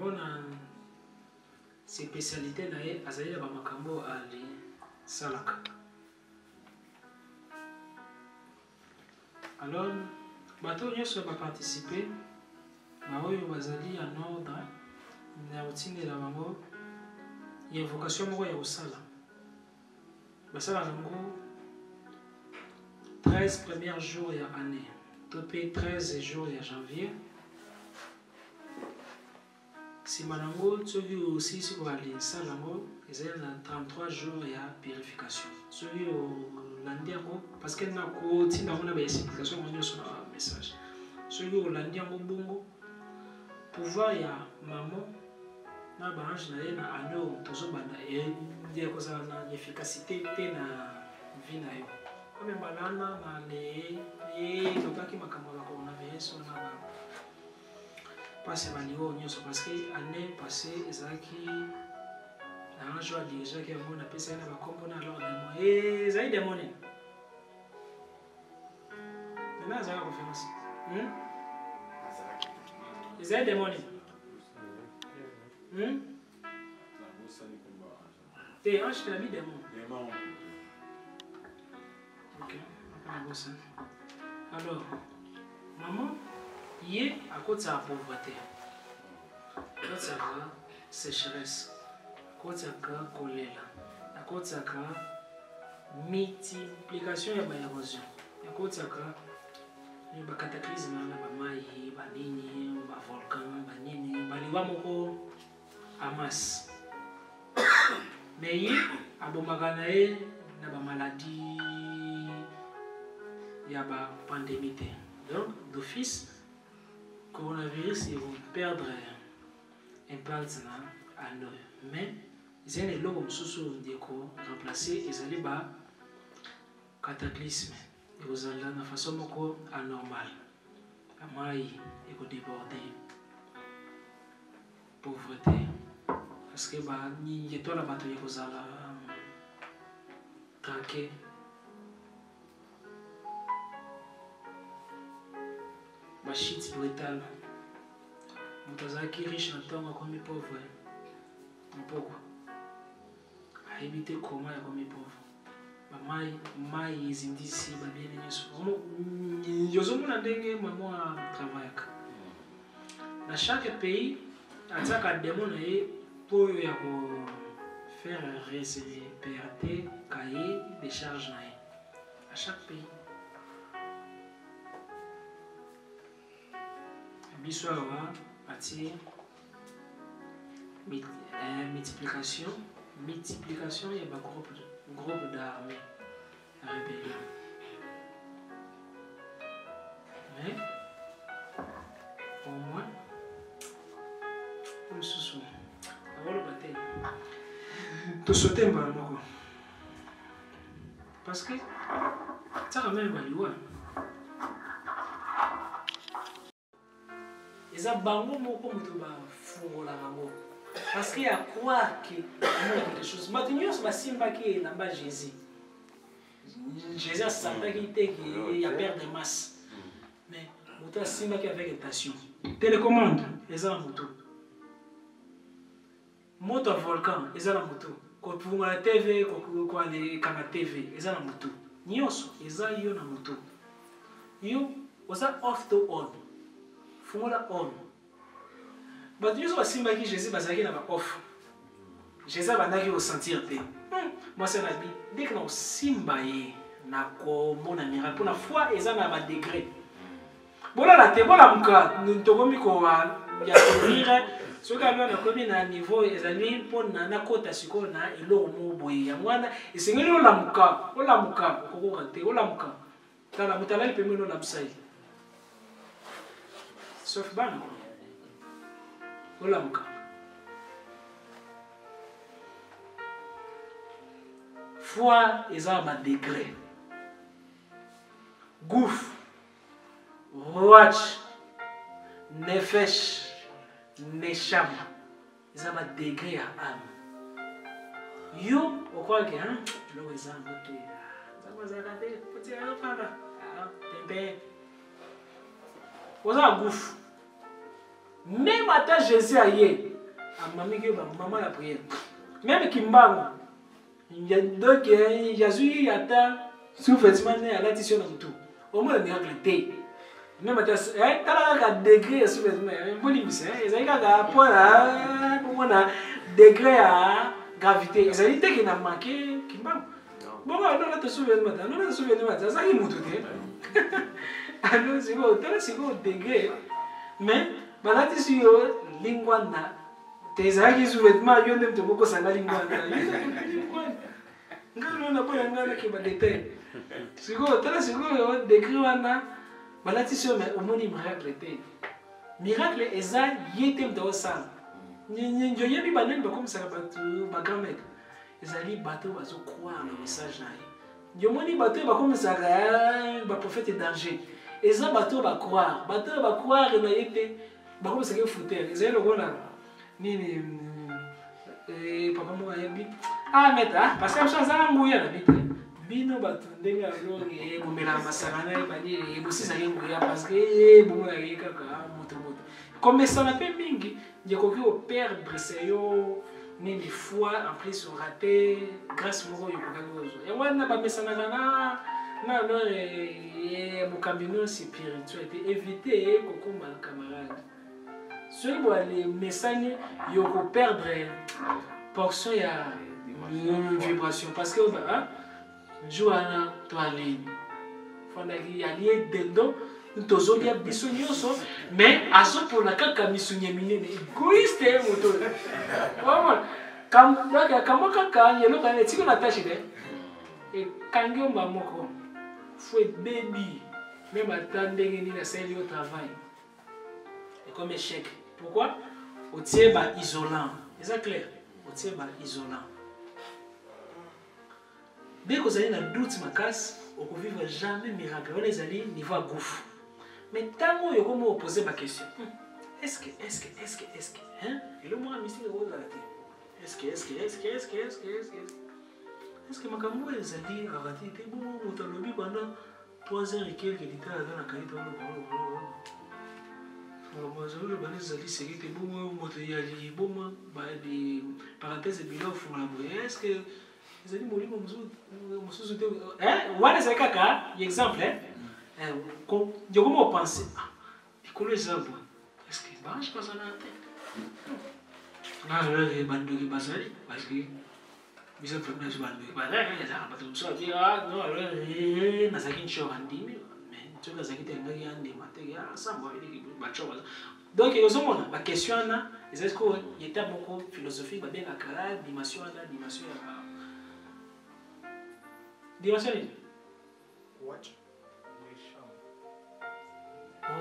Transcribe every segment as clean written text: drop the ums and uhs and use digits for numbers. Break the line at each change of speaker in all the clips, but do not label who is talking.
on a spécialité nae azali ba makambo ali salaka. Alors bato nyonso ba participer ba oyo bazali en ordre na otindela bango ya vocation moko ya osala basala nango 13 premiers jours ya année topé 13 jours ya janvier simanango soki aussi si ko ali salango ezali na 33 jours ya purification soki olandi yango parce que na ko tinda mona ba explication mo nyonso na message soki olandi yango bongo pouvoir ya maman na bange na ye na anyo tozobanda e kozala na efficacité te na vie na yo comme balana na le e tokaki makambo ya coronavirus na ba passe baligo nyonso parce que année passée ezalaki na un jour déjà que on a pensé na ba kombo na alors na e ezali demone maintenant ça va conférence ezali demone te ange de la vie démon. Ok, alors maman y à cause de la pauvreté à cause de la sécheresse à cause de la choléra à cause de la multiplication de l'érosion à cause de la cataclysme na ba mai ba nini ba volcan ba nini ba liwa moko amas mais y abomaka na ye na ba maladie ya ba pandémie donc d'office coronavirus ils vont perdre impact na ano mais ils ont le logo sous ndeko remplacer ezali ba cataclysme et vous allez de façon moko anormale amai eko déborder pauvreté parce que ba ni to la bato yeko zala traqué ba shit brutal mutazaki riche na tonga comme pauvre pourquoi a éviter comment ya comme pauvre ba mai ezindisi ba bien nyonso yozo mona ndenge mama travaillaka na chaque pays ataka démon et pour ya ko faire respecter cahier de charges à chaque pays biswa wa ati multiplication il y a un groupe d'armées à rébellion mais au moins on se souvient avant le bataille tout sauter par moi parce que ça quand même baliwa eza bango moko moto ba fungola bango parce qu'il y a quoi que quelque chose maintenant ba simba qui na ba Jésus a senti qu'il y a perte de masse mais moto simba qui avec tentation télécommande eza na moto moto volcan eza na moto ko punga TV ko ale kama TV eza na moto nyonso eza yo na moto yo oza off to on fungola on bato nyonso basimba ki Jésus bazalaki na ba off Jésus abandaki kosentir te moi c'est la vie dès que na osimba ye na komona miracle mpona foi eza na ba degré bolala te bolamuka tokomi ya korire soki alwa nakomi na niveau ezali mpona nakota sikoyo na eloko mo boye ya mwana esengeli olamuka okokoka te olamuka tala moto alali pembeni olamusa ye sauf bana olamuka foi eza ba degré gouffre roach nefesh nesham eza ba degré ya âme yo okwake lo eza moto za kate poti ya fana tembe oza gouffre même ata Jésus aye Mamie qui maman la prière. Même Kimbango. Il y a donc Jésus y attend sous-vêtement à la tissu dans tout. Au moins le miracle était. Même tu as un degré sous-vêtement. Il y a un point là pour un degré à gravité. Ça dit qu'il n'a manqué Kimbango. Bon, alors là tu sous-vêtement, non tu sous-vêtement, ça y est moutou. Alors c'est quoi degré. Mais là tu suis lingwana. Tes amis sous-vêtements, ils ont beaucoup de sangali lingwana. Ngalo na boya ngala ke ba détail. Siko tala siko yo décrit wana balati so mais omoni miracle te. Miracle eza yete mdo sa. Nyo yebi banen ba comme ça batu ba grand-mère. Ezali bateau bazo croire le message na. Nyo moni bateau ba comme ça ba prophète danger. Eza bateau ba croire na yete ba comme ça ke fouter. Ezali le gona. Nini papa mo ayebi ah meta parce que ça ça nguya na bite bino batundenga longi bomela masakana bani bosisa nguya parce que bomo ya kaka moto comme ça na pe mingi je koki au perdre seyo nini foi en plus sur raté grâce moko yo kokagozo et wana ba mesana na no mo cambino spirituel éviter kokoma camarade ceux qui les messages ils vont perdre portion ya vibration parce que Joana toali fondaki ali dendo tozolia biso nyonso mais azo pour la kaka misunye minene égoïste moto vraiment comme kaka yelo kana tiko na tâche de et kangyo mamoko faut baby même attendre ni na sali au travail et comme échec. Pourquoi? Au tiers isolant. C'est clair? Au tiers isolant. Dès que vous avez un doute, vous ne vivez jamais miracle. Vous allez niveau à gouffre. Mais tant que vous avez posé ma question, est-ce que hein? Et le moi, mystique, vous allez est-ce que ma caméra les a dit arrêtez, t'es bon, on t'a lobby pendant 3 heures et quelques litres dans la qualité. Mazalo bana zali sécurité bon moto ya bon ba des parenthèses bilo funa boye est-ce que zali molimo mususu te wana c'est kaka exemple ko jogo mo penser ikolo exemple est-ce que ba je pense na te na le bando ki basali parce que bisa premier je bando ba là il y a pas tout ça dire non alors na sakin chorandi donc il y a une question est-ce qu'il y a beaucoup philosophique la dimension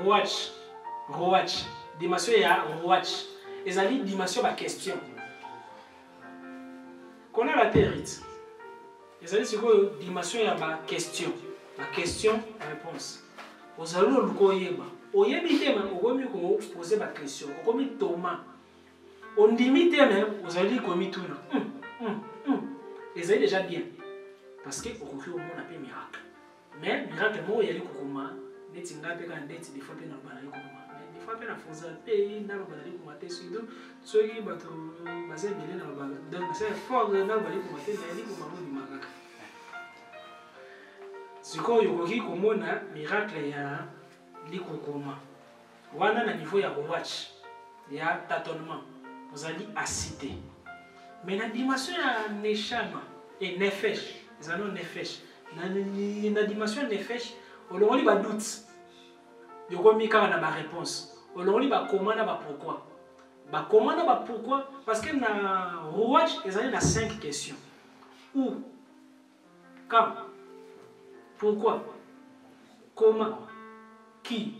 watch dimension ya watch ezali dimension ba question qu'on a la théorie ezali siko dimension ya ba question réponse vous allez le koyeba oyebi te même okomi ko poser ba question okomi Thomas on limite même vous allez komi tout ezali déjà bien parce que okoki au monde appelle miracle mais miracle mo yali kokoma neti ngape ka ndeti des fois pe na bana kokoma mais des fois pe na fonza pe na bana kokoma te sudo soki bato baze belé na bana donc c'est fort na bana kokoma te na yali kokoma mo miracle. Siko yokoki komona miracle ya likokoma wana na niveau ya watch ya tâtonnement vous allez citer mais la dimension ya neshama et nefesh ezano nefesh na dimension nefesh olongoli ba doute yokomi kaka na ba réponse olongoli ba comment na ba pourquoi parce que na watch ezali na 5 questions où quand pourquoi, comment, qui,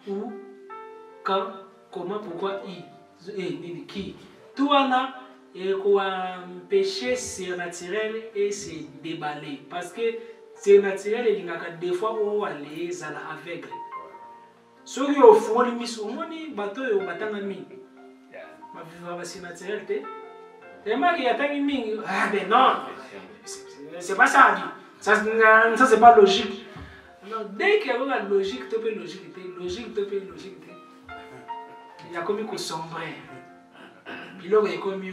où, quand, comment, pourquoi, qui. Tout est péché surnaturel et c'est déballé. Parce que surnaturel, il y a des fois où on est aveugle. Ceux qui ont fait des missions, on est bateau et batanga mi. Ma vie va surnaturel. Et moi qui attends mi, ah ben non, c'est pas ça. Ça c'est pas logique. Non, dès qu'il y a la logique, tu peux logique. Il y a comme une sombrer. biloko ekomi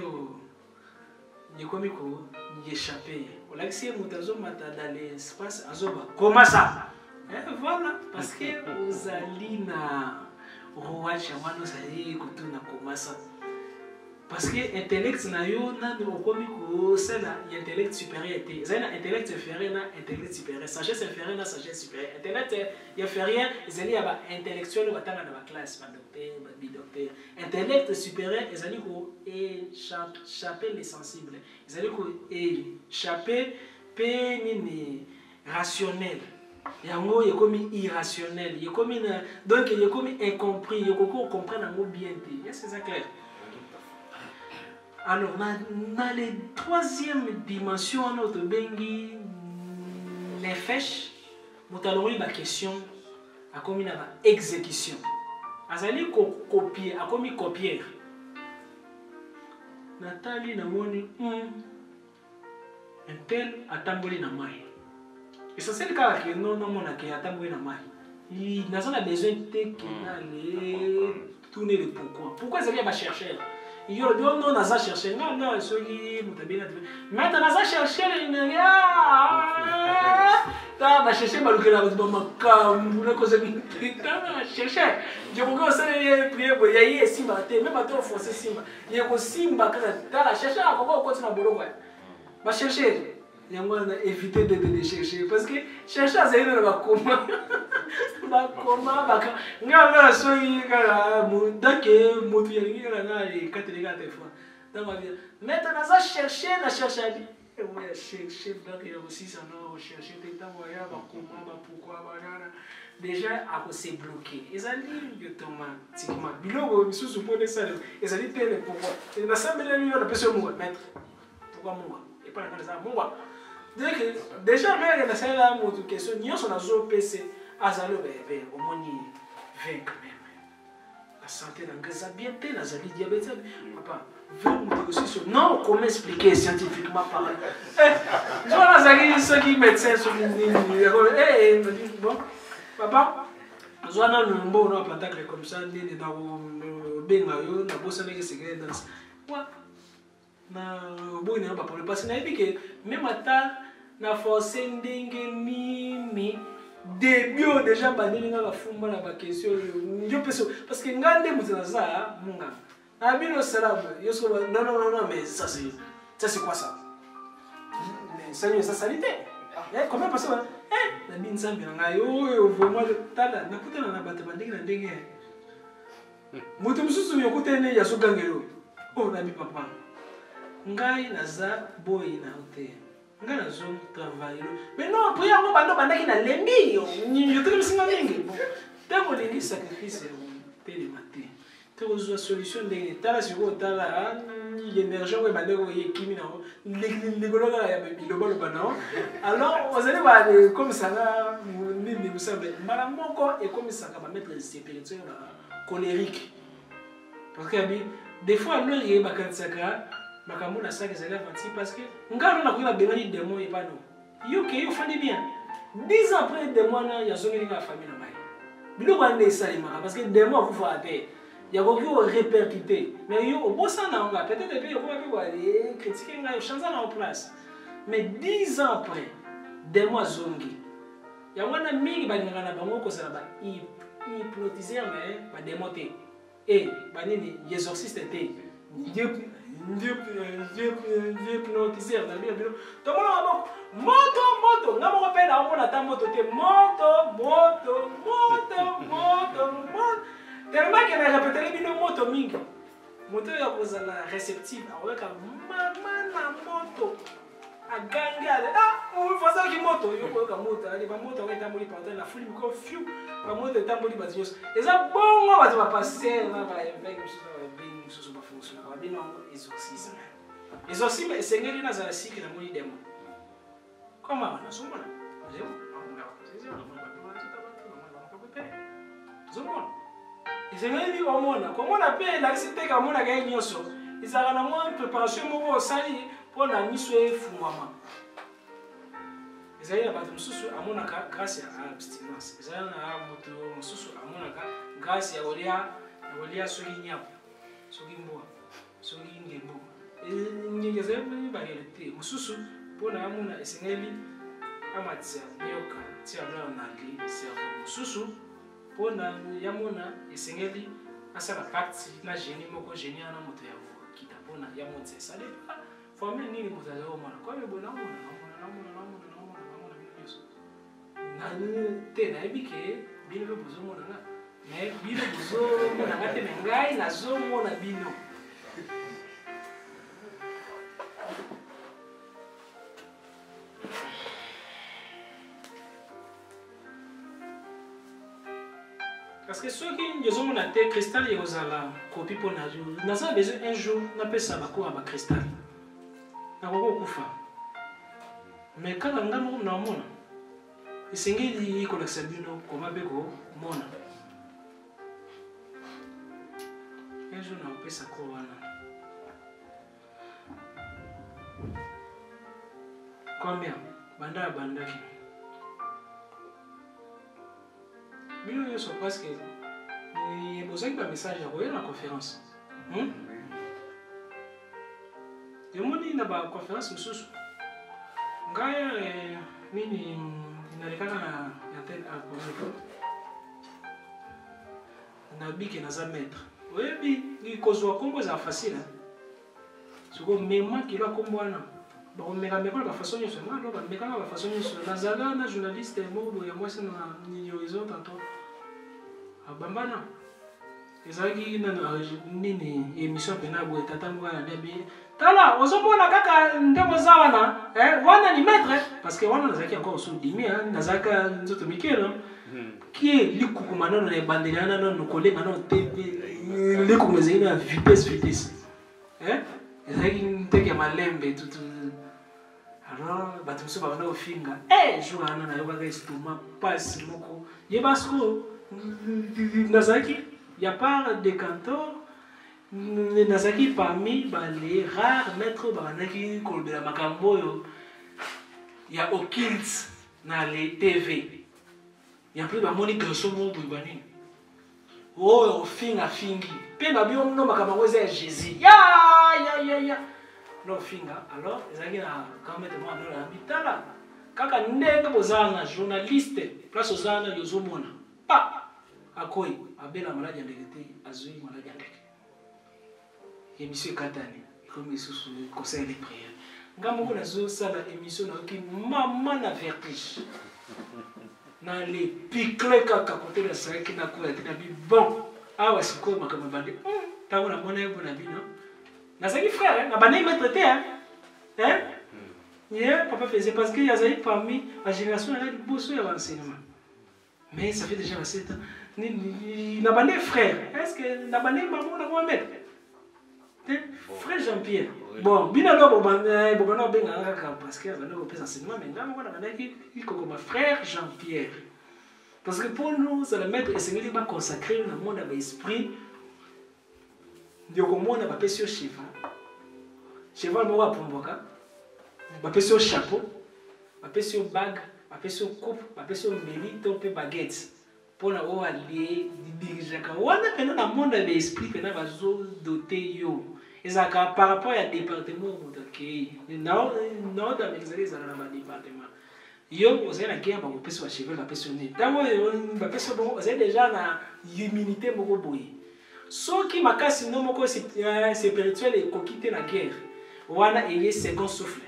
ko échapper. On a essayé de mata dans l'espace azoba. Comment ça? Voilà, parce que aux alina roi chamano sali kutuna comment ça? Parce que intellect na yo na okomi ko sala intellect supérieur té. Zana intellect inférieur na intellect supérieur, sagesse inférieure na sagesse supérieure. Intellect inférieur, ezali ya ba intellectuel batanga na ba classe ba docteur, ba bi-docteur. Intellect supérieur ezali ko échapper les sensibles. Ezali ko échapper pe nini rationnel. Yango yekomi irrationnel, yekomi na donc yekomi incompris, yekoko comprendre ngo bien té. Est-ce que c'est clair? Alors, dans la troisième dimension, notre bengi, les fèches, nous allons la question à comme une exécution. Azali copier, à comme copier. Nathalie n'a moni un tel a tamboli na mai. Et ça c'est le cas que non non mon a tamboli na mai. Il n'a pas besoin de tourner le pourquoi. Pourquoi Azali va chercher? Il y a non non naza chercher non non soki mutabina maintenant naza chercher ta ba chercher balukela ba makambu na kosa ta chercher je ko ça prier bo yayi simba te même pas to forcer simba ye ko simba kana ta la chercher ko ko na bolo ba chercher yango na éviter de chercher parce que chercher azali na ba koma bakoma baka nganga soyi kala mudake mutu yengi kala na kateli fois dans ma vie maintenant ça chercher na chercher ouais chercher donc il y a aussi ça non chercher tout temps ya bakoma ba pourquoi banana déjà à se bloquer ezali automatiquement biloko misusu pone ça ezali tele pourquoi et na sambela lui na personne moi maître pourquoi moi et pas na ça moi déjà mais na ça là motu question nyonso na zo PC azalo bébé au moins 20 quand même la santé dans gaza bien té nazali diabète papa veut aussi sur non comment expliquer scientifiquement parlant je vois nazali ceux qui médecin sur bon papa zwana numbo na patacle comme ça ni dans benga yo na bossa neke secret dans wa na boy na papa le passer na que même ata na forcer ndenge nini début déjà bandeli na fumba na ba question yo parce que ngande mutana za munga na bino salam yo so non mais ça c'est quoi ça mais ça ça salité comment passer na bin zambi na yo vraiment tala na kutana na bata bandeli na ndenge mutu mususu yo kutene ya so gangelo oh na bi papa ngai naza boy na hotel ngana zo travailler mais non pour yango bando bandaki na lembi yo te misinga mingi tango lingi sacrifice tele matin te ko solution de tala siko tala l'énergie ko bandeko yekimi na ligologa ya bilobalo bana alors vous allez voir comme ça là nini vous savez mala moko et comme ça ka ba mettre spirituel colérique parce que des fois non il ba katsaka makamuna saki zala vanti parce que ngalo na kuila benani démon et pas non yo ke yo fandi bien 10 ans après démon na ya zongi na famille na mai bilo ba ne salima parce que démon vous faut até ya ko ko répercuter mais yo bossa na nga peut-être depuis yo ko ba critiquer nga yo chanza na en place mais 10 ans après démon zongi ya wana mingi ba ngana bango ko sala ba hypnotiser mais ba démonter et ba nini exorciste té Dieu hypnotiseur dans le bureau. Tout le monde moto. N'a pas rappelé à on attend moto. Moto. Tellement qu'elle a répété les bino moto mingi. Moto ya cause la réceptive. Alors que maman na moto. A ganga. On fait ça qui moto. Yo ko ka moto. Ali ba moto ka tamboli pendant la foule ko fiu. Ba moto tamboli ba dios. Et ça bon on va passer na ba avec so ba fonction ba bino exorcisme c'est ngeli na za siki na moni demo comment na sumona leo on c'est on va zomona ezengeli omona komona pe na site ka mona ga nyoso izaka na mo préparation mo sali pona miso efungwama ezali na bato mususu amonaka grâce à abstinence ezali na moto mususu amonaka grâce ya olia soki nyako soki mboa soki ngembo ngeze bayele te mususu pona amuna esengeli amatia nyoka tia la na li cerveau mususu pona yamuna esengeli asala parti na génie moko génie na moto ya kita pona yamonte ça dépend former nini moto ya mona kwa me bona mona na te na ebike bino be bozo mona na mais bino bozo mona ngate mengai na zo mona bino. Parce que ceux qui ont mon athée cristal et osala copie pour nazo naza besoin un jour na pesa bako aba cristal na ko kufa mais quand on ngamo na mona isengeli ko laksa bino ko mabeko mona un jour na pesa ko wana combien banda ki Bino yo so parce que il besoin de message à la conférence. Et moi ni na ba conférence mususu. Ngaya nini inarekana na antenne à pour na biki na za mettre. Webi ni kozwa kombo za facile. Soko mema kilo kombo wana. Ba meka meka ba façon yo sema lo ba meka ba façon yo na zala na journaliste mo ya moi c'est na ni horizon tantôt. Abambana ezaki na nini émission pena bo tatango na debi tala ozomona kaka ndemo za wana wana ni maître parce que wana nazaki encore sous dimi nazaka nzoto mikelo qui likuku manono na bandelana no kolenga no tepe likuku mezina na vitesse ezaki nteke malembe tutu alors batumso ba na ofinga jour ana na yoka estomac passe moko yebasko Nazaki, il n'y a pas de cantor. Nazaki parmi les rares maîtres qui de la Makambo. Il y a aucun dans les TV. Il n'y a plus de money de son monde. Oh, au fin à fingi. Pena bio no Makambo c'est Jésus. Ya. No finga. Alors, ils ont quand même moi dans l'habitat. Kaka ndenge bozana journaliste place ozana yozomona. Pa akoi abela maladi ya ndekete azui maladi ya ndeke émission katani comme sous conseil de prière ngambo ko nazo sala émission na ki mama na vertige na les picle kaka côté la saki na ko ya bi bon awa siko makama bande tango na mona yebo na bino na saki frère na bande me traiter yeah papa faisait parce que y a zaï parmi la génération là du bosso ya enseignement. Mais ça fait déjà 7 ans. N'a pas de frère. Est-ce que n'a pas de maman n'a pas mettre? Frère Jean-Pierre. Bon, bien alors, parce que on peut enseignement, mais là, on a dit comme frère Jean-Pierre. Parce que pour nous, c'est le maître et c'est lui qui va consacrer le monde à l'esprit. Il y a comment on a pas sur cheval. Cheval, on va pour moi. On va sur chapeau, on va sur bague. Après ce coupe, après ce mérite, on peut baguette. Pour la haut allié, diriger. On a pendant le monde de l'esprit, pendant la zone doté yo. Et ça, par rapport à département, non, dans l'exercice, ça n'a pas département. Yo, vous avez la guerre, vous pouvez se cheval, la personne. Vous avez déjà la immunité, beaucoup bouillie. Ce qui m'a cassé, non, c'est spirituel et coquité la guerre. On a eu second souffle.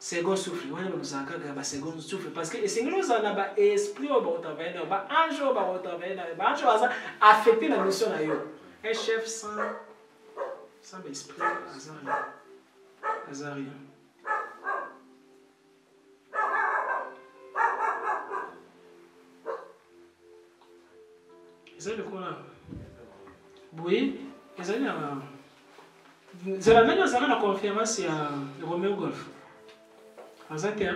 Second souffle, on a second souffle parce que c'est nous on a esprit au bord de ba ange au bord de ba ange va affecter la mission là yo. Un chef sans esprit azari. C'est le quoi là? Oui, c'est la même chose à la conférence à Romeo Golf. Azate ya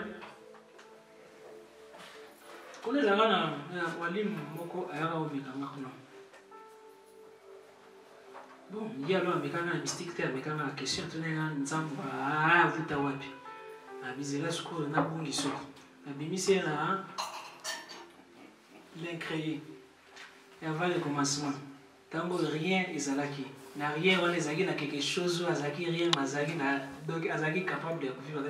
kule zangana walimu moko ayaka obikanga kuna bon yalo amekanga mystique te amekanga question tunenga nzamba vuta wapi abizela skolo na bungi soko abimisi na l'incréé et avant le commencement tango rien ezalaki na rien on les a quelque chose azaki rien azaki na donc azaki capable de vivre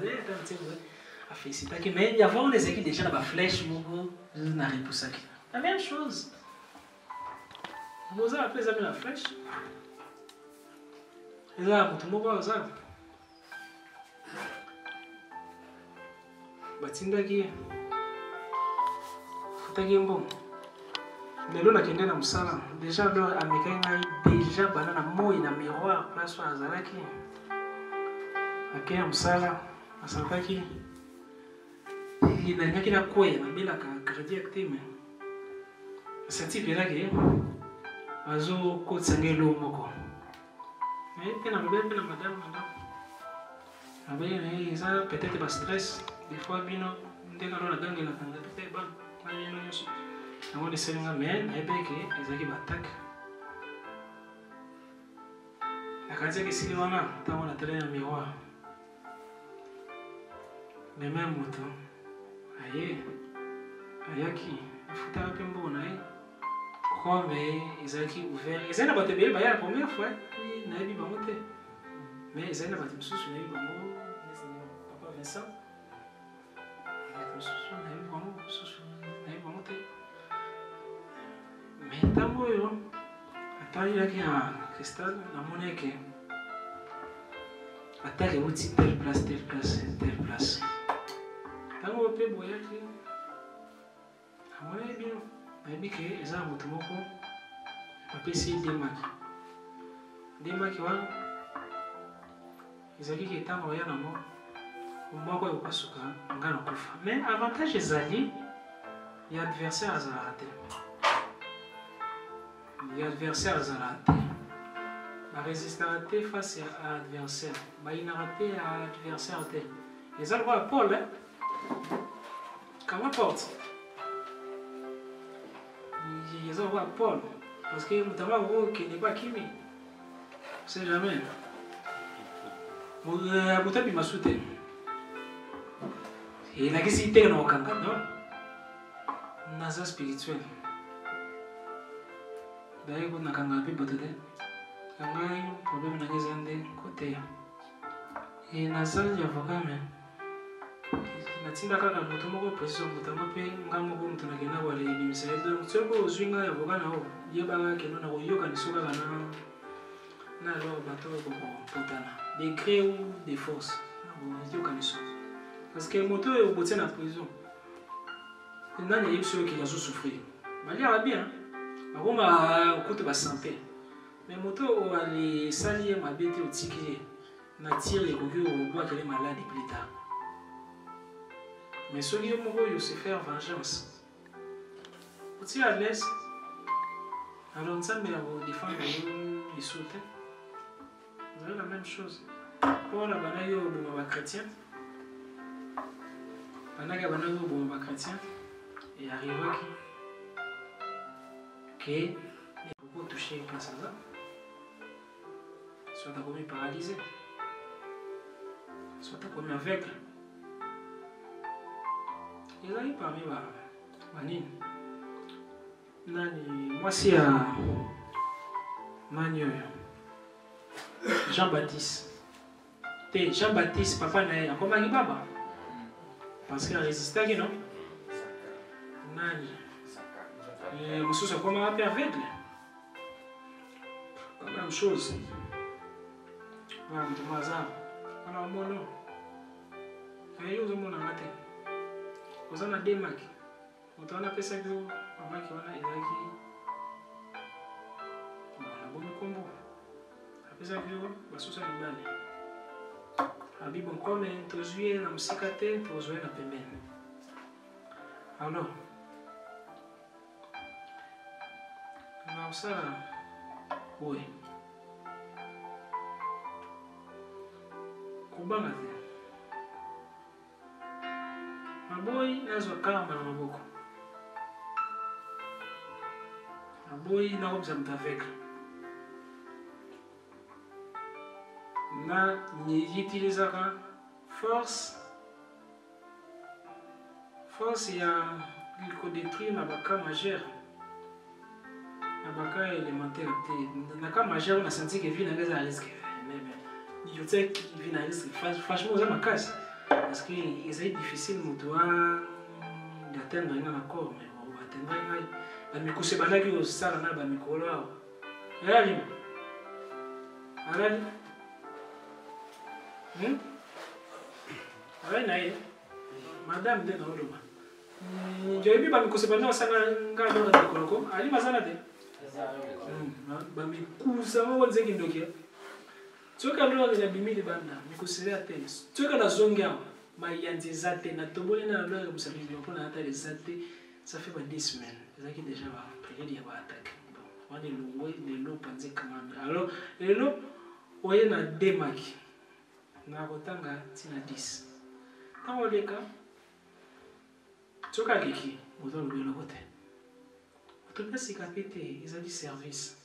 a félicité mais il y avait on les a déjà la flèche mon na repoussaki la même chose vous avez appelé ça la flèche et là tout le monde ça batindaki futaki mbongo lelo nakende na mosala déjà lo amekai ngai déjà bana na moi na miroir place oyo azalaki akei ya mosala asalaki nalingaki nakwea nabelaka cardiaque te me asati mpelaki azokotisa ngai elo moko mpe na mobele mpe na madame na ndako nabeli na ye eza peut-être bastress des fois bino ndenge alo nagangelaka nga te bana bino nyonso yango deselinga me nayebeke ezalaki batake nakanisiaki esili wana ntango natele na miroir me meme moto ayaki afutaka mpe mbongo na ye kombe ezalaki ouvert ezali na bato ebele baya la première fois nayebi bango te mais ezali na bato mosusu nayebi bango papa Vincent bato mosusu nayebi bango mosusu nayebi bango te mais ntango oyo atalelaki na cristal namoni eke atake euti telle place telle place telle place ntango oyo mpe boyaki namoni bino nayebi ke eza na moto moko apesi ye demaki wana ezalaki ke ntango oya nango moko oyo okasuka nga na kufa mais avantage ezali ya adversaire azalaka te l'adversaire azalaka te barésistaka te face à adversaire bayinaka te à adversaire te eza lokola Paul qu'importe eza lokola Paul parce que moto ango okende pa kimi on sait jamais moto abima su te elakisi teke na kokanga non naza spirituel d'ailleurs kuna nakanga mpe bato te kangai problème nanga eza nde koteya nazali avocat me natinda kaka moto moko précision motango mpe nga moko moto nakenda wala ebimisaka donc soki ozwi ngai avocat na oyo yebanga keno na koyokani so kaka na alors bato oyo kokopotana degré ou de force yokani so parce que moto oyo obotia na prison nani ayebi so okeki azosouffrir baliaka bien bakoma kutu basanté mais moto oyo alisali ye mabe te otiki ye na tire ekoki obwakele maladi plus tard mais soki yo moko oyo se faire vengeance otia à l'aise alors nzambe ya kodefendre yo liso te ezali la même chose mpona bandaki oyo oboma bachrétien bandaki bandaki oyo oboma bachrétien et arrivaki que beaucoup touché une place là soit comme paralysé soit comme aveugle il a eu parmi banini nani mwasi ya nani oyo Jean-Baptiste te Jean-Baptiste papa na ye akomaki baba parce que arésistaki non nani mosusu akomaka mpe aveugle la même chose wana moto mo aza wana omono ayeyi ozomonanga te oza na demaki moto wana apesaki yo mamaki wana ezalaki nabomi nkombo apesaki yo basusu ya mibale abi bon comme tozwi ye na mosika te tozwa ye na pembeni alors na kosala oyo kobanga te naboyi nazwa kamba na maboko naboyi nakomisa moto aveugle na utilisaka force ya kodétruire na baka majeur Abaka élémentaire, na ka majeur, on a senti que vie n'a pas de risque. Je sais qu'il vit un risque. Franchement, on a ma casse. Parce que c'est difficile d'atteindre un accord, mais on va atteindre un accord. Mais quand c'est banal que ça, on a un micro là. Allez, allez. Allez, madame, de non, j'ai vu que c'est banal, ça n'a pas de coloko. Allez, ma salade. Bamikuza mwanze kindokia. Tsoka ndo ngena bimili banda, mikusira tena. Tsoka na zonga mayanzi zate na tobole na ndo musabili mpona hata les zate, ça fait 10 semaines. Ezaki déjà ba période ya ba attaque. Bon, on est loué les lots panze kamami. Alors, les lots oye na demaki. Na kotanga tina 10. Tango leka. Tsoka leki, moto lobelo kote. Tout cas, c'est pété, ils ont dit service.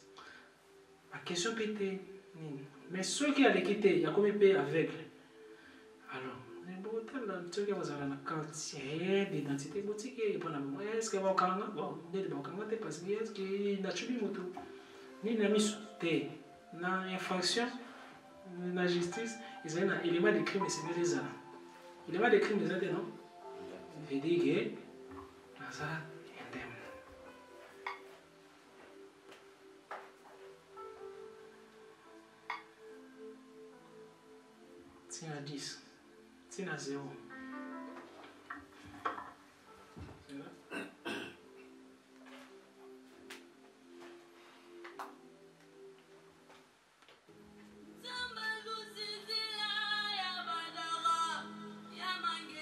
La question pété, mais ceux qui allaient quitter, il y a combien de pays aveugles? Alors, ceux qui ont une carte d'identité, est-ce qu'il va au Canada? Bon, il va au Canada parce que est-ce qu'il n'a pas de moto? Ni n'a mis sous terre, na infraction, na justice, ils ont un élément de crime et c'est bien ça. L'élément de crime, ils ont non? Il veut dire que ça. Tiens à 10, tiens à 0.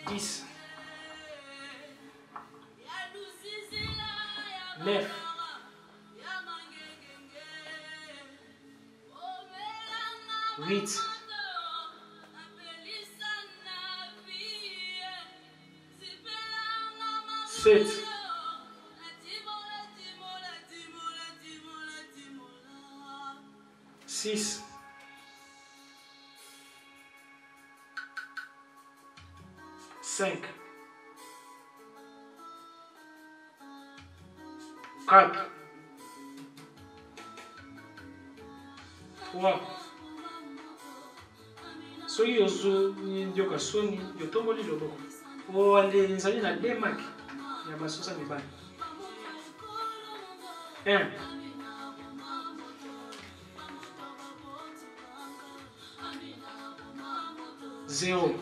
Dix. 9. 8. 7. 6. 5. 4. 3. Soki yoka soni yotongoli loboko. O ale nzali na demaki. Ya basosa mibali. 1. 0.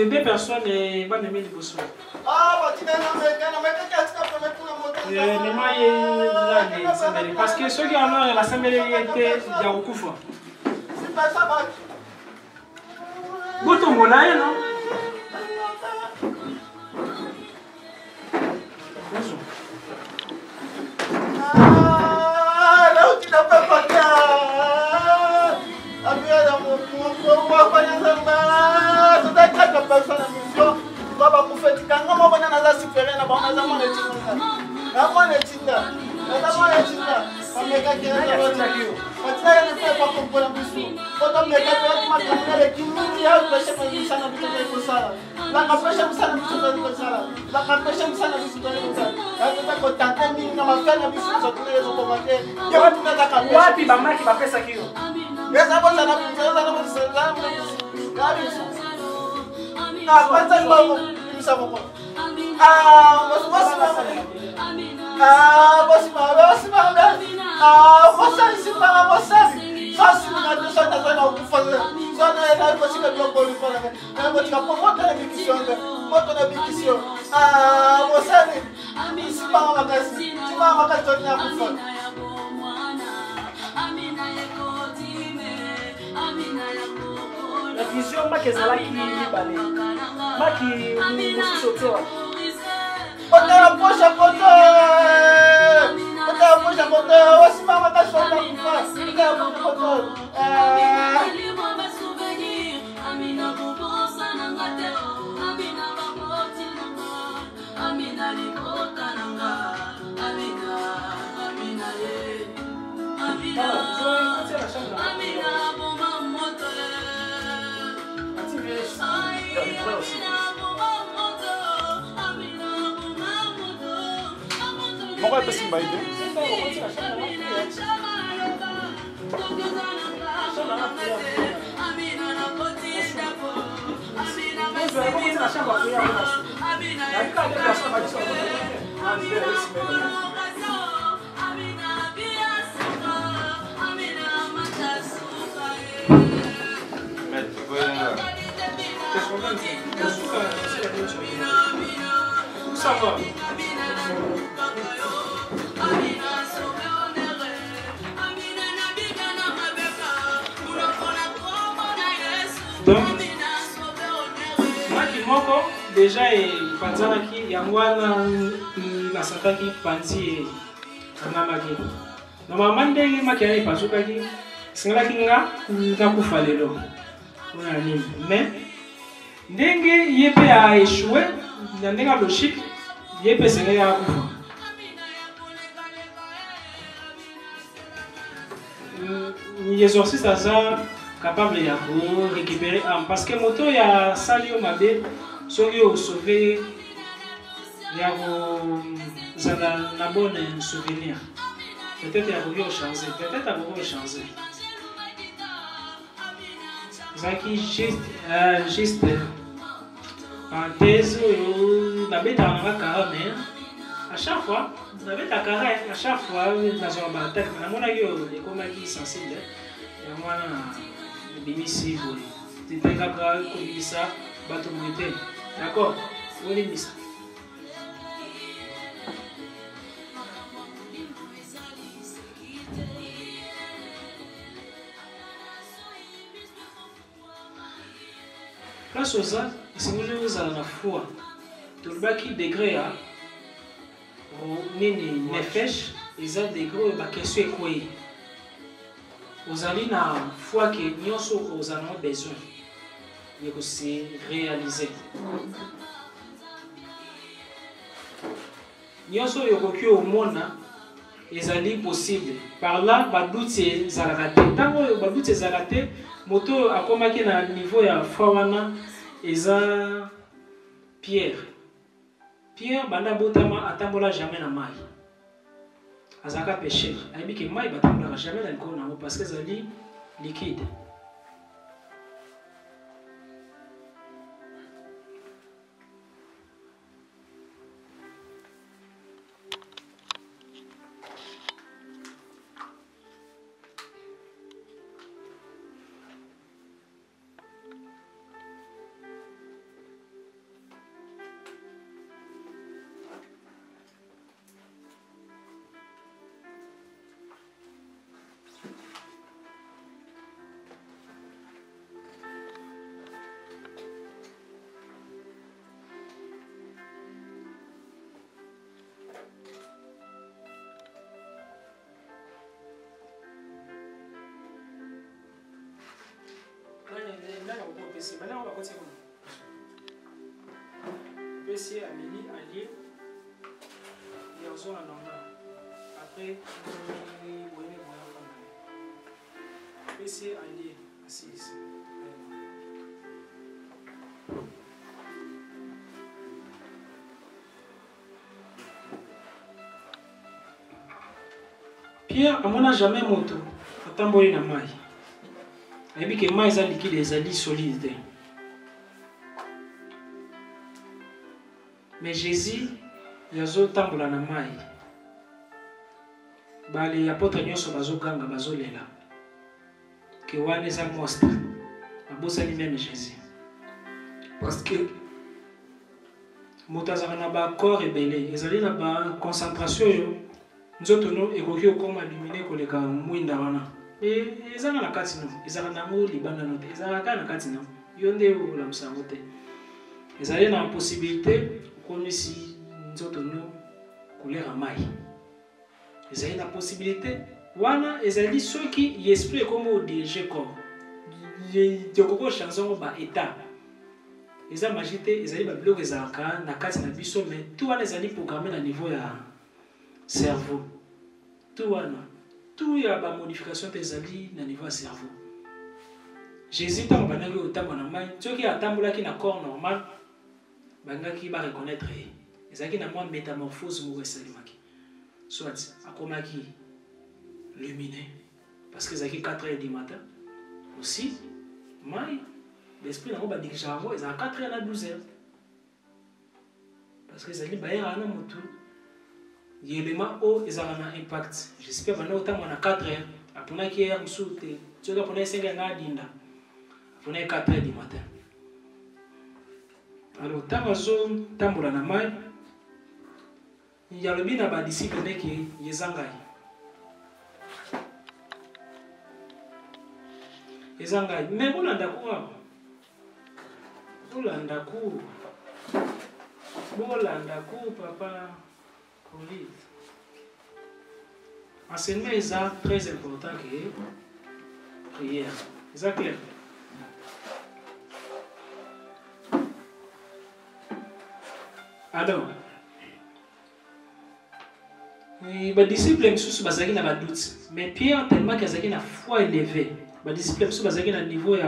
2 personnes vont aimer le bousson. Parce que ceux qui en ont la semaine était Yaoukoufo. Boutombola, non? Wapi bamaki bapesa kio? La vision ma kezala ki bale. Ma ki musu sotewa. Otara posha koto. Otara posha koto. Wasima maka shota kufa. Otara posha koto. Amina kuposa nangate. Amina bakoti nanga. Amina likota nanga. Amina ye. Amina
Moko est possible d'aider.
Donc, moko déjà et panzanaki yangwana nasakaki panzi anamaki normalement ndenge makiana ipasukaki singalaki nga kufa lelo wana nini mais ndenge yepe a échoué na ndenge logique yepe singali ya kufa ni exorciste aza capable de récupérer âme parce que moto ya sali yo mabe soki yo sauver ya zala na bonne souvenir peut-être ya koki changer peut-être akoki changer zaki juste parenthèse oyo nabetaka nanga kara mais à chaque fois nabetaka kara à chaque fois nazwa baattaque namonaki oyo ekomaki sensible ya mwana bimisi boye titengaka kobimisa bato boye te d'accord olimisa place oza esengeli ozala na foi tolobaki degré ya nini nefesh eza degré oyo bakestion ekwei ozali na foi ke nyonso ozala na besoin ya kose réaliser nyonso oyo okoki omona ezali possible par là baduti ezalaka te ntango oyo baduti ezalaka te moto oyo akomaki na niveau ya foi wana eza Pierre banda botama atambola jamais na mai azaka pécheur ayebi ke mai batambolaka jamais na likolo nango parce que ezali liquide PC Amélie allié et en zone normal. Après, PC allié assis ici. Pierre, à mon âge, jamais moto. Atamboli na mai. Ayebi ke mai eza liquide ezali solide. Mais Jésus yazo tambola na mai. Bali apôtre nyonso bazoganga bazolela. Que wana eza monstre. Abosali même Jésus. Parce que moto azaka na ba corps ebele ezali na ba concentration yo nzoto no ekoki okoma lumine koleka mwinda wana. Ezanga na kati no ezaka nango libanda no te ezaka na kati no yo nde olamusa ngo te ezali na possibilité komisi nzoto no kolera mai ezali na possibilité wana ezali soki l'esprit ekomo dirige corps yokoko chanson ba état eza magie te ezali ba biloko ezalaka na kati na biso mais tout wana ezali programmé na niveau ya cerveau tout wana tout y a ba modification ezali na niveau ya cerveau. Jésus tant banaki otamba na mai soki atambolaki na corps normal bangaki ba reconnaître ezaki na mwa métamorphose mo esalimaki soit à Komaki lumineux, parce que c'est 4 h du matin. Aussi, l'esprit n'a pas dit que c'est à 4 h à 12 h. Parce que c'est un motu. Il y a des éléments où ils ont un impact. J'espère que nous avons 4 h. Après qu'il y ait un soute, tu vas prendre 5 h à dinda. Après 4 h du matin. Alors, Tamazo, Tamboula Namai, il y a le bien à disciple qui est Zangai. Zangai, mais vous l'avez d'accord. Vous l'avez d'accord. Vous l'avez d'accord, papa. Enseignement est très important que prière. C'est clair. Alors, les disciples sont basés sur le doute. Mais Pierre, tellement qu'il a une foi élevée, les disciples sont basés sur le niveau de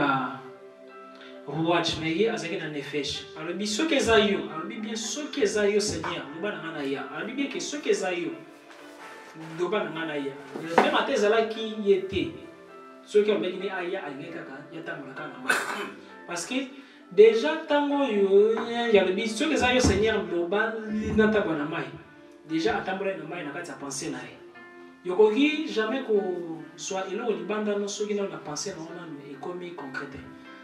Rouach, mais il y a un nefesh. Alors, ceux qui ont eu, bien ceux qui ont eu, Seigneur, nous allons y aller. Alors, bien que ceux qui ont eu, nous allons y aller. Même à tes alliés qui y étaient, ceux qui ont dit aïe, aïe, parce que déjà, tango il y a le bis, ceux qui ont eu, Seigneur, nous allons déjà, attendre na mai na kati ya pensée na ye. Yokoki jamais que soit elo libanda no soki na pensée na ona no ekomi concrète.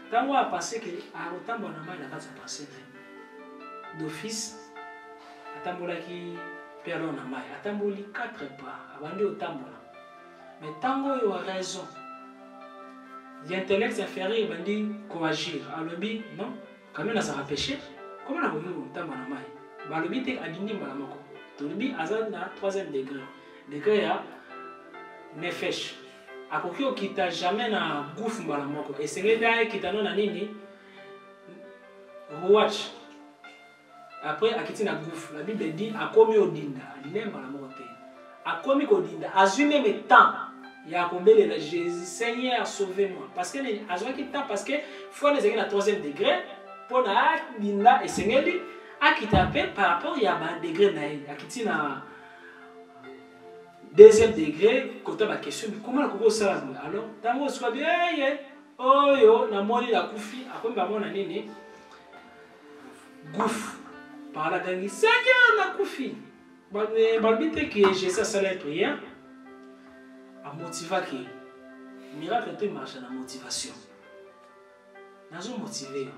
Tango a passé que a otambo na mai na kati ya pensée na ye. D'office atambola ki perdon na mai, atamboli 4 pas abandi otambola. Mais tango yo a raison. L'intellect inférieur bandi coagir. Alobi non, quand même na ça péché. Comment na koyo otambo na mai? Balobi te adindi mbala moko. Tolibi azan na 3e degré. Degré ya nefesh. Akoki okita jamais na gouffre mbala moko. Et c'est là kita no na nini? Rouach. Après akiti na gouffre. La Bible dit akomi odinda, adine mbala moko te. Akomi kodinda, azume me temps. Ya kombele la Jésus, Seigneur sauvez-moi. Parce que azwa kita parce que faut les na 3e degré pour na dinda et sengeli a qui t'appelle par rapport à un degré naïf, à qui t'es na 2e degré, quand tu as ma question, comment on peut ça? Alors, dans mon soit bien, oh yo, na moni la koufi, après ma mon année, gouf, par la dernière, Seigneur la koufi, balbite que j'ai ça ça la prière, à motiver que miracle tout marche dans la motivation, nous sommes motivés.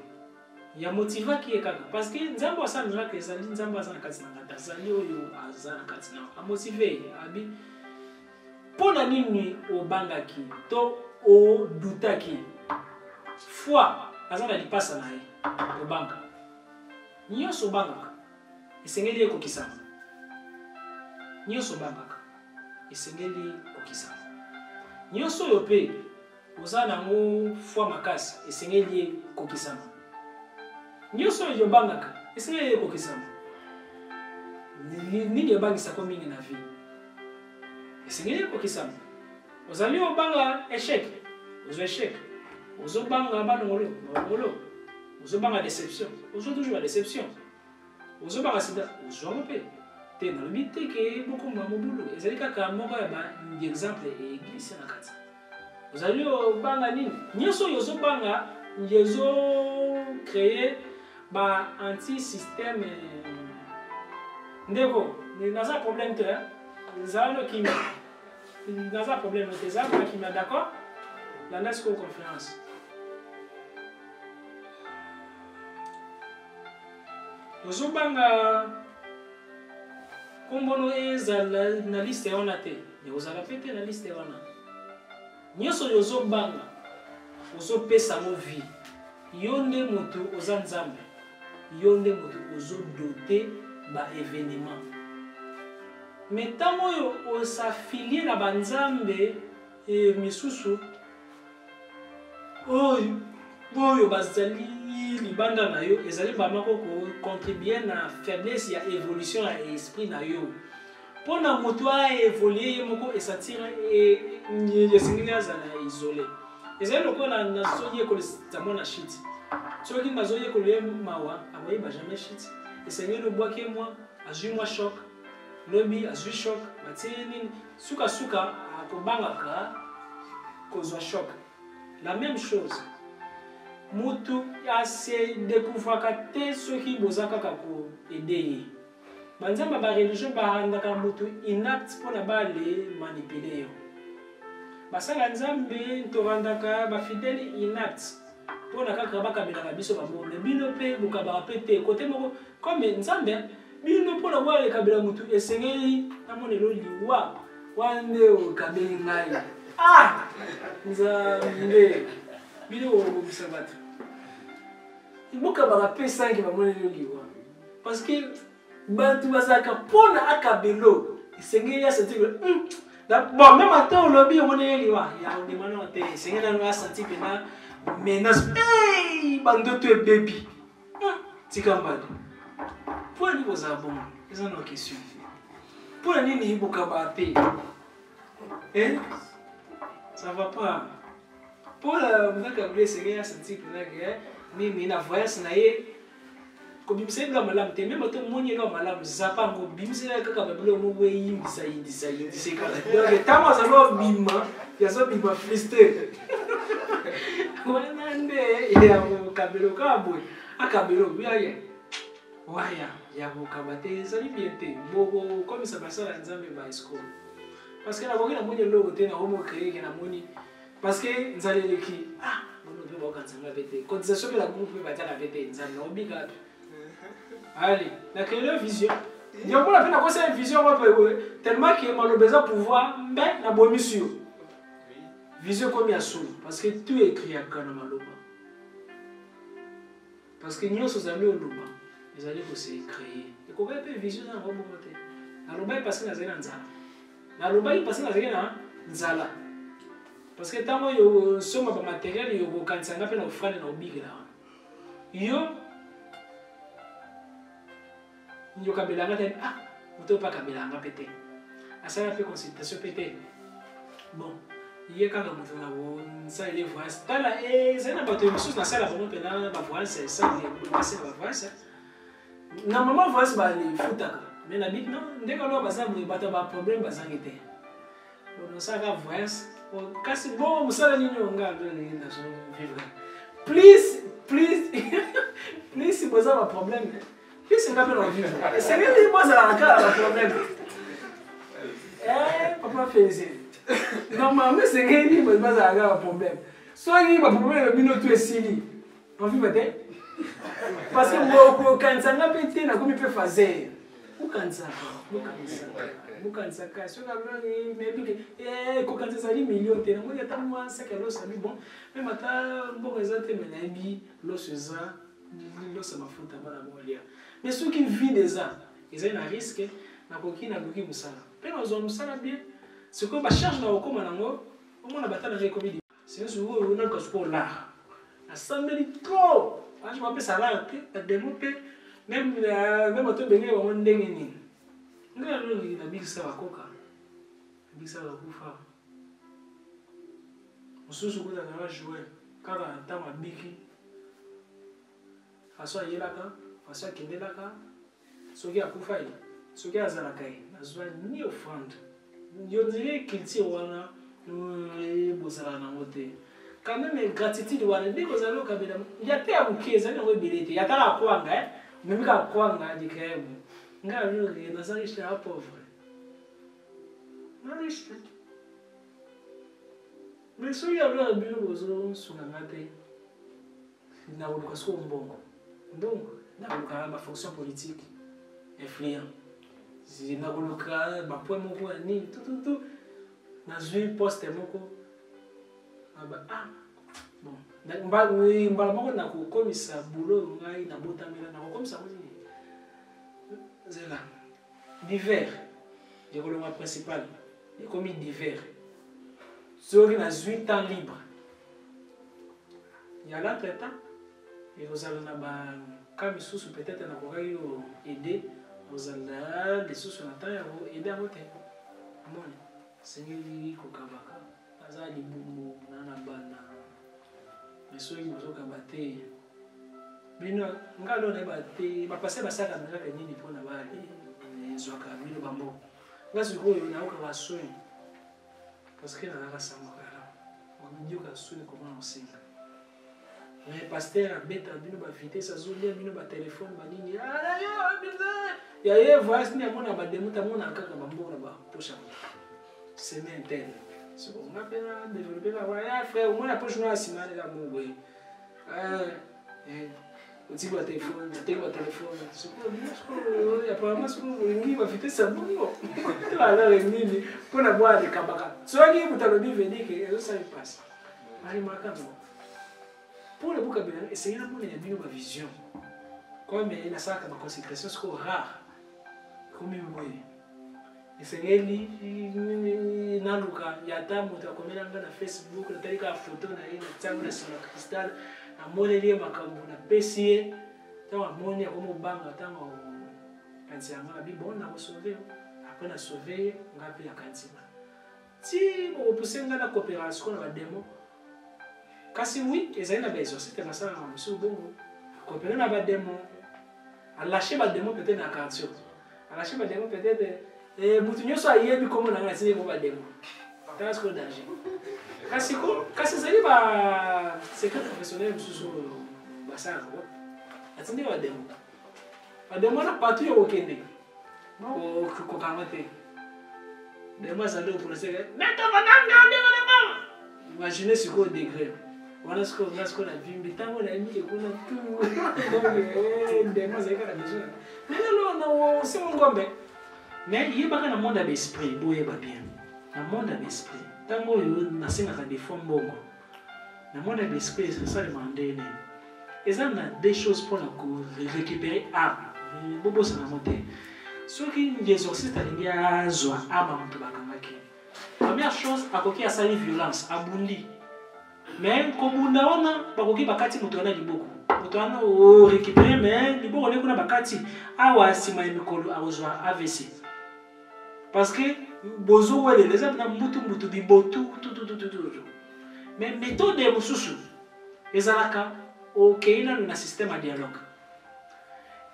Il y a motivé qui est parce que nzambo asa miracle ezali nzambo asa na kati na ngata zali oyo aza na kati na a motivé abi pona nini obangaki to o dutaki foi asa na lipasa na ye obanga nyoso bangaka esengeli ekokisama nyoso bangaka esengeli kokisama nyoso oyo pe oza nango foi makasi esengeli kokisama nyoso yo bangaka esengeli ekokisama nini ebangisa ko mingi na vie esengeli ekokisama ozali obanga échec ozobanga banongolo ozobanga déception toujours la déception ozobanga sida ozwango mpe te nalobi te ke bokomwa mobulu ezali kaka moko ya exemple e église na kati ozali obanga nini nyonso oyo ozobanga ngezo créer ba anti-système ndeko naza problème te zalo kimia naza problème te zalo kimia d'accord la nasco conférence ozobanga kombono ezala na liste wana te ozala pete na liste wana nyonso ozobanga ozopesa mo vie yo nde moto oza nzambe yo nde moto ozodote ba événement mais ntango oyo osafilie na banzambe misusu oyo bazali libanda na yo ezali bamako kocontribue na faiblesse ya évolution ya esprit na yo mpona moto aévolue ye moko esatire esengeli azala isolé ezali lokola nazoyekola mwana shiti soki nazoyekola ye mawa aboyeba jamais shiti esengeli obwaki ye mwa azwi mwa choc lobi azwi choc batini suka suka akobangaka kozwa choc. La même chose mutu ase découvraka te soki bozaka kako aider. Banzamba ba religion bahandaka mutu inapte pona bale manipuler yo. Basala nzambe torandaka ba fidèle inapte pona kaka bakabelaka biso bamone bino pe bokabaka pe te kote moko comme nzambe bino pona bwale kabela mutu esengeli namonelo liwa wane okabeli ngai nzambe bino obomisa bato bokabaka pe sangi bamonelo liwa parce que bato bazalaka mpona akabelo esengeli asenti bon même ata olobi omonelo liwa ya ondemana te esengeli nano asenti pena menace bandoto ebebi tika mbali pour ni kozala bongo eza na question pour nini bokaba te ça va pas pour mnaka blessé asenti pena ke mimi na voyage na ye kobimisa nga malamu te même to moni nga malamu zapa ngo bimisa kaka babilo mo we yimbisa kala donc tamo zalo bima ya zo bima flister wanande ya kabelo kabwe akabelo biaye waya ya bokabate zali bien te bobo comme ça passe la nzambe ba esco parce que la bongi na moni logo te na homo créer que na moni parce que nzaleleki bono pe bokanzanga bete cotisation que la groupe ba tala bete nzambe obiga. Allez, la créer leur vision. Il y a pas la peine vision tellement que malobeza pouvoir mais la bonne mission. Vision comme il y a sous parce que tout est écrit à Kana Maloba. Parce que nous sommes amis au Loba. Les amis aussi créer. Et qu'on va faire vision dans le côté. La Loba est passé dans un Nzala. La Loba est passé dans un Nzala. Parce que tant que yo somme de matériel yo quand ça n'a pas na frane na obigi là. Yo yo kabelanga te muto pa kabelanga pété asala fait consultation pété bon hier quand on a vu ça il voit ça là et c'est na bato mususu na sala vraiment pena ba voir c'est ça il passer ba voir ça normalement voir ça les futaka mais na bit non ndeko lo ba ça bato ba problème ba sangité bon ça ga voir kasi bon musala nini ngalo ni na so vivre please si vous avez un problème c'est pas bien vivre. C'est rien de moi ça la problème. Papa fait normalement c'est rien de moi ça la problème. Soit il y a un problème bino tout est sili. On vit peut-être parce que moi quand ça n'a pas été na comme il peut faire. Ou quand ça sur la mais quand ça dit millions de moi il y a tellement ça que l'os a mis bon mais maintenant bon présenter mais nabi l'os ça l'os ma faute à la molia. Mais ceux qui vivent déjà, ils ont un risque, na koki musala. Pe na zo musala bien. Ce que ba charge na okoma nango, au moins na batala na Covid. C'est ce où on a que sport là. Na samedi trop. Je m'appelle ça là, à développer même auto benga wa ndenge ni. Nga lo na bigisa wa koka. Bigisa wa kufa. Mususu ko na jouer. Kala tama biki. Façon yelaka. Parce que qui est là, ce qui a coupé, ce qui a zalakai, n'a pas ni offrande. Je dirais qu'il tire wana, nous bosala na moté. Quand même gratitude wana, dès que vous allez au Kabila, il y a tellement de choses, il y a des billets, il y a tellement de points, même quand points dit que nga le na za riche à pauvre. Na riche. Mais ce qui a le bureau bozo sur la maté. Na ko so mbongo. Donc dans la fonction politique influent si na koluka ba point moko ni tout na zui poste moko bon mba moko na ko komisa boulot ngai na botamela na ko komisa moni zela divers de kolonga principal et comme divers sur na zui temps libre il y a l'entretemps et vous allez na quand les sous peut-être na ko aider aux allants les sous na temps aider à voter mon seigneur ko kabaka azali bumu na bana mais ceux qui vous kabate bino ngalo na bate ba passer ba saka na ka nini pona ba nzwaka bino bambo ngazi ko na oka soni parce que na la samara on dit que soni comment on sing mais pasteur beta bino ba vitesse azolia bino ba téléphone ba nini ya ye voice ni amona ba demo ta mona kaka bambo na ba posha c'est mental c'est bon on appelle développer la voix frère moi la poche na simane la mongo o tipo telefone, tem o telefone, e apparemment ce que va fêter ça bon. Voilà les nini pour la boire de kabaka. Soit qui vous t'avez venir que ça passe. Allez marquant. Pour le vocabulaire, essayez de prendre une vision. Comme il y a ça comme consécration c'est rare. Comme il moi. Essayez li naluka ya tamu ta komela na Facebook na teleka photo na ina tsangu na sala cristal amoneli makambo na pesier tant amoni comme banga tant kantianga bi bon na sauver après na sauver ngapi ya kantima ti mo pousser na coopération na ba demo kasi oui ezali na besoin c'était na ça monsieur bongo coopérer na ba demo a lâcher ba demo peut-être na quartier a lâcher ba demo peut-être mutu nyonso ayebi komo na ngati ko ba demo parce que danger kasi zali ba secret professionnel mususu basara ko atinde ba demo na patu yo okende ko kamate demo zali au procès neto bananga demo demo imaginez ce qu'on degré voilà ce qu'on a vu mais tant on a mis que kuna tout demo zali kana besoin mais non c'est mon gombe. Mais il y a pas un monde d'esprit, boye ba bien. Un monde d'esprit. Tango yo na singa ka des fonds bongo. Le monde d'esprit c'est ça le mandé. Et ça on a des choses pour la récupérer âme. Bobo ça na monter. Ceux qui les exorcistes alingi azwa âme mtu bakangaki. Première chose akoki asali violence, abundi. Mais kobunda wana bakoki bakati mutu wana liboko. Mutu wana o récupérer mais liboko ne kuna bakati awa sima mikolo azwa AVC. Parce que bozo wele les gens na mutu bibotu tout. Mais méthode de mususu ezalaka okeina na système de dialogue.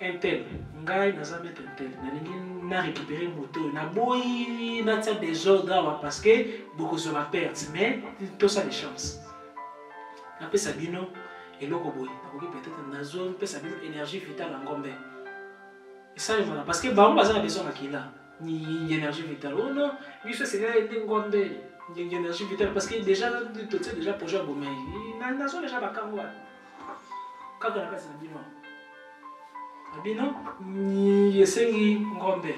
Intel ngai naza mettre intel na lingi na récupérer moto na boy na tia désordre parce que beaucoup se va perdre mais tout ça des chances. Après ça bino eloko boy akoki peut-être na zone peut ça bino énergie vitale en ngombe. Et ça voilà parce que ba on baza na besoin makila ni énergie vitale. Oh non, lui c'est là il ngombe ni énergie vitale parce que déjà tout c'est déjà projet bomé. Na zone déjà ba kangwa. Kaka na kasi na bino. Abino ni esengi ngombe.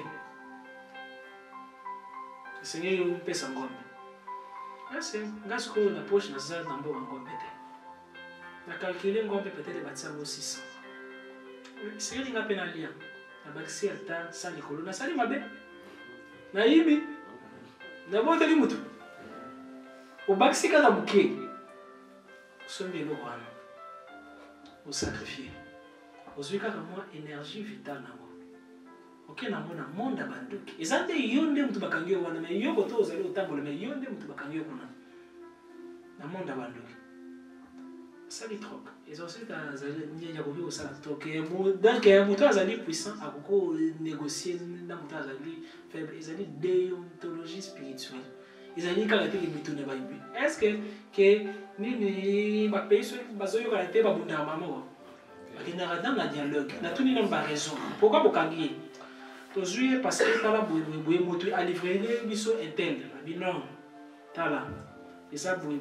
Esengi pesa ngombe. Ase ngasko na poche na za nambo ngombe te. Na calculer ngombe peut-être batia 600. C'est li ngapena lia. Na bakisi ata sa likolo na sali mabe. Na yibi. Na boteli mutu. O bakisi kana muke. Sombi lo wana. O sacrifier. Ozwi kaka mwa énergie vitale nango. Ok na mona monde banduki. Ezande yonde mutu bakangi yo wana mais yoko to ozali otambola mais yonde mutu bakangi yo kuna. Na monde banduki. Ça les troc. Ils ont cette azali ko bi osala troc. Donc mutu azali puissant akoko négocier na mutu azali faible. Ils ont déontologie spirituelle. Ils ont dit kala te mutu na baibi. Est-ce que ni ba pays bazoyo kala te babunda mama dans la dialogue, na tout n'a pas raison. Pourquoi bokangi? Tozui parce que tala boye moto a livré les biso intel. Binon tala. Et ça boye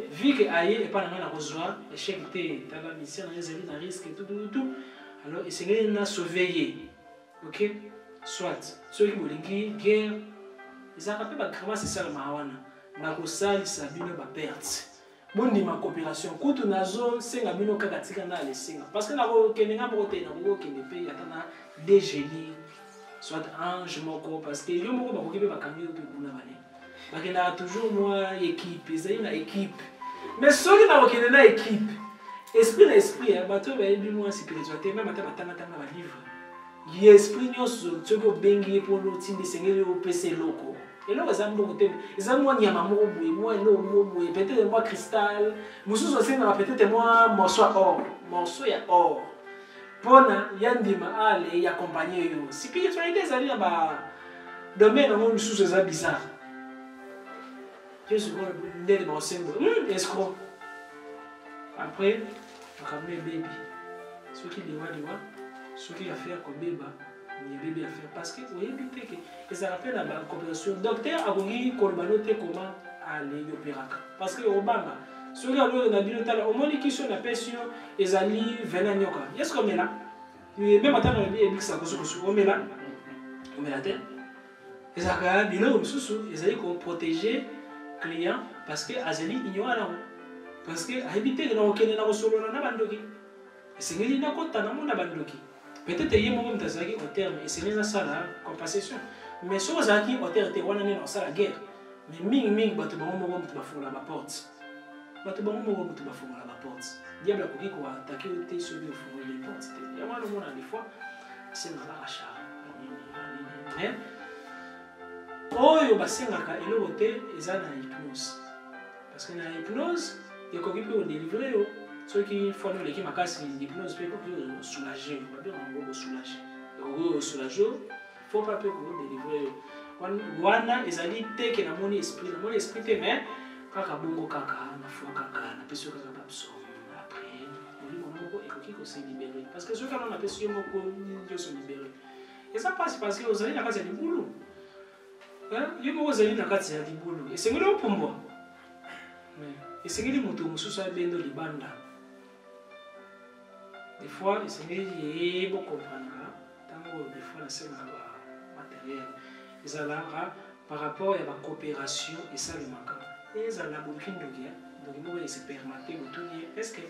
vu que aye et pas na kozwa échec té tala mission na risque et tout. Alors essayer na surveiller. OK? Soit ceux qui bolingi guerre ils a pas ba vraiment c'est ça le mawana. Na ko sali sa bino ba perte. Bondi ma coopération kutu nazo senga bino kaka tika na le senga parce que na ko kenenga bote na ko kende pe atana des génies soit ange moko parce que yo moko ba ko kibe ba kangi yo pe kuna bane ba kena toujours moi équipe ezali na équipe mais soki na ko kende na équipe esprit ba to ba yebi moi spiritualité même ata batanga tanga ba livre y esprit nyonso tsoko bengi pour lo tindi sengeli o pese loko. Et là, ils ont dit, ils ont dit, moi, peut-être moi, cristal, peut-être moi, morceau or, morceau ya or. Pona yandima ale y accompagner yo. Spiritualité ça dit ba domaine on sous ça bizarre. Je suis bon de mon symbole. Escroc. Après, on ramène bébé. Ce qui doit ce qui a fait comme bébé, il y a bébé à faire parce que vous évitez que et ça rappelle la coopération. Docteur a voulu collaborer comment aller opérer parce que Obama ce qui a eu na biotala au moins qui sont la pression et ali venant nyoka. Est-ce qu'on est là? Même attends on est bien ça on est là. On est là tête. Et ça a bien le sous ils allaient protéger client parce que azali ignore là. Parce que habiter dans aucun na solo na bandoki. C'est ngeli na kota na mona bandoki. Peut-être yé mo mtazaki au terme et c'est les ça la compensation. Mais so zaki au terme te wana na ça la guerre. Mais ming bato ba mo mo ba fungula ba porte. Bato ba mo mo ba fungula ba porte. Diable ko ko attaquer au te sur le fungula les portes. Ya wana mona des fois c'est dans la achat. Mais oyo basengaka eloko te eza na hypnose. Parce que la hypnose, il y a quelqu'un qui peut délivrer. Ceux qui font l'équipe à casse, l'hypnose peut soulager. On va soulager. On soulager. Il faut pas que vous délivrer. Wana ezali te que na mon esprit te mais kaka bongo kaka na foi kaka na peso kaka babso. Après, on lui montre que quelqu'un se libérer. Parce que ceux qui ont la peso moko ils se libérer. Et ça passe parce que vous allez na kati ya boulot. Yo mo vous allez na kati ya boulot. Et c'est ngelo pour moi. Et c'est que les motos mususu abendo libanda. Des fois, c'est que beaucoup comprendre. Tango des fois la scène matériel. Ils allaient par rapport à la coopération et ça le manque. Et ils allaient beaucoup donc ils se permettent de tout dire. Est-ce que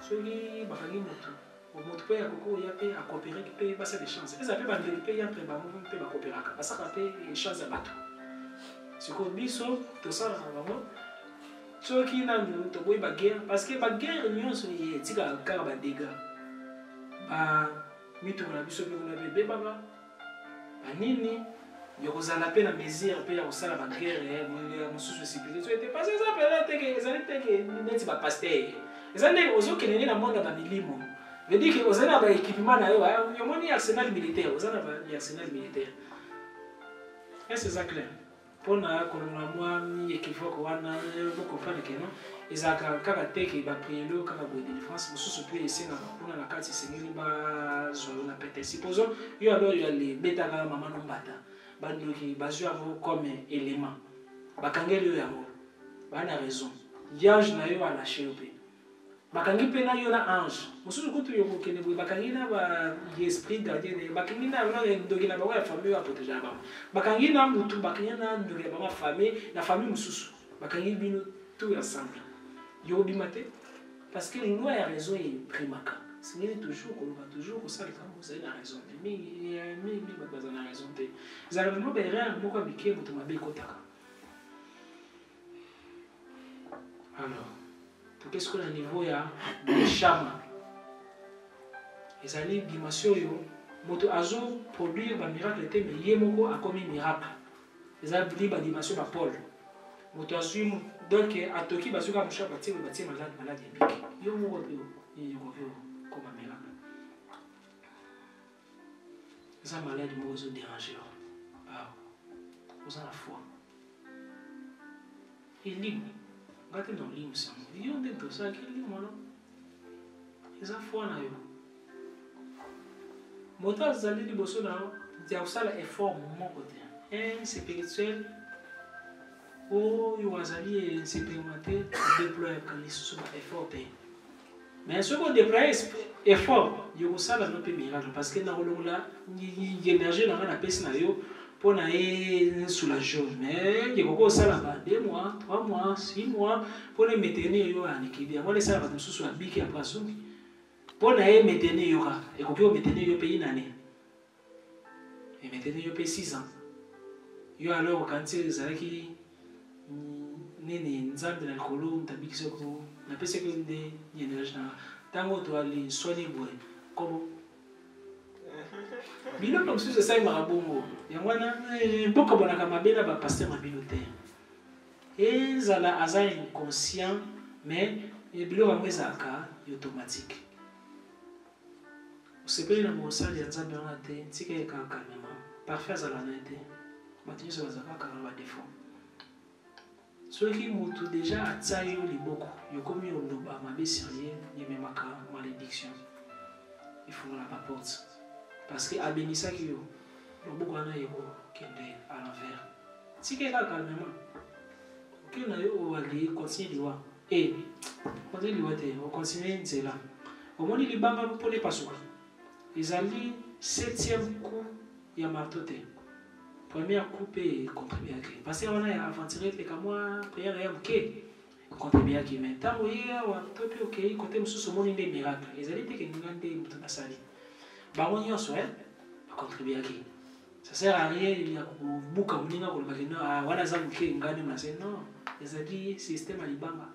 ceux qui bakagi moto, au moto peut y avoir à coopérer qui peut passer des chances. Ils appellent bande peut y après ba mouvement peut coopérer. Parce que ça peut les chances à battre. C'est comme biso tout ça vraiment. Ceux qui n'ont pas de guerre, parce que la guerre, c'est un dégâts. Mito na biso pe na bébé baba. Banini, yo kozala pe na mesure pe ya kosala ba guerre, mosusu sécurité. So était passé ça peut être que ezali te que neti ba pasteur. Ezali ozo kenene na monde ba milimo. Veut dire que ozana ba équipement na yo moni arsenal militaire, ozana ba arsenal militaire. Est-ce ça clair? Pour na kolonga moi mi équivoque wana pour comprendre que non ezaka kaka teke ba prielo kaka boye de défense mosusu pe esenga kuna na kati sengeli ba zo na pete supposons yo alors yo les beta kaka mama no mbata bandoki bazwa avo comme élément bakangeli yo yango bana raison yange na yo a lâché pe bakangi pe na yo na ange mosusu kutu yo kokene boye bakangi na ba esprit gardien bakangi na na ndoki na ba famille ya protéger ba bakangi na mutu bakangi na ndoki ba famille na famille mosusu bakangi bino tout ensemble yo bimate parce que nous a raison et primaka c'est toujours qu'on va toujours au ça quand vous avez la raison mais ba na raison te za vraiment ba erreur moko bike mutu mabe kotaka alors qu'est-ce qu'on a au niveau de chama ezali dimension yo moto azo produire ba miracle te mais yemoko a comme miracle ezali ba dimension ba Paul moto azo donc atoki bazuka musha batie malade biki yo moko pe yo comme un miracle ça malade moko zo déranger vous avez la foi il libre gâte dans ligne ça il y a des choses qui libre non ils ont foi na yo moto azali liboso na dia usala effort mon côté spirituel ou yo azali expérimenté déployer quand les sous effort mais ce qu'on déploie effort yo usala no pe miracle parce que na rolonga énergie na pesi na yo pour na soulager mais il faut ça là 2 mois 3 mois 6 mois pour les maintenir yo en équilibre moi les ça va nous sous la biki après ça pour na maintenir yo et ko maintenir yo pays nani et maintenir yo pays 6 ans yo alors quand c'est zalaki nini nzambe na kolo mtabiki soko na pesa que de énergie na tango to ali soigner boy comme bilo comme si ça marabongo yangwana beaucoup bonaka mabela ba pasteur mabilote et zala aza inconscient mais bilo ba mwezaka automatique osepeli na mosali ya nzambe wana te tika ye kaka calmement parfait azala na ye te bato nyonso baza kaka na badefo soki motu deja atia yo liboko yokomi oloba mabe sur ye yememaka malédiction ifungola baporte parce que abenisaki yo loboko wana ekokende à l'envers tika ye kaka calmement okili na yo oali continue liwa continue liwa te ocontinue nzela omoni libanga mpona epasuka ezali 7e coup ya marteau te première coup mpe contribuaki parce que wana ya aventure epeka mwa priere ya moke contribuaki mais ntango ye awa to mpe okei kote mosusu omoni nde miracle ezali te keninga nde moto basali bango nyonso bacontribuaki ça sert à rien ya kobuka moninga kolobaki no wana aza moke ngani nase non ezali système ya libanga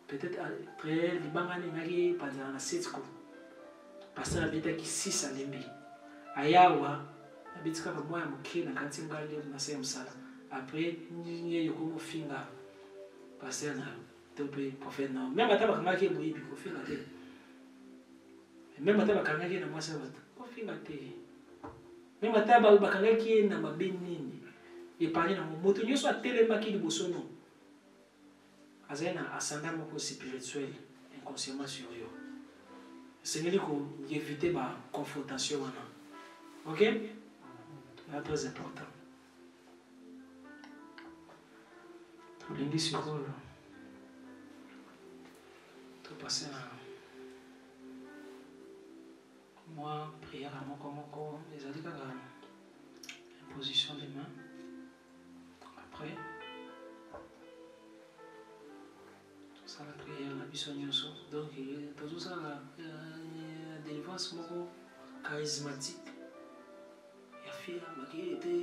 peut-être après libanga nengaki panzala na 7 coup pasteur abetaki 6 alembi ayawa abeti kaka mwa ya moke na kati ngali na se ya mosala après ye yokomofinga pasteur na to mpe prophète na même ata bakangaki ye moyibi kofinga te même ata bakangaki ye na mwasi ya bato kofinga te même ata bakangaki ye na mabe nini epani na moto nyonso atelemaki liboso no azali na ascendant moko spirituel inconsciemment sur yo esengeli koévite baconfrontation wana ok c'est très important tolingi sikoyo topase na mwa prière moko ezali kaka imposition des mains après la prière na biso nyonso donc tozosala délivrance moko charismatique ya fia makili te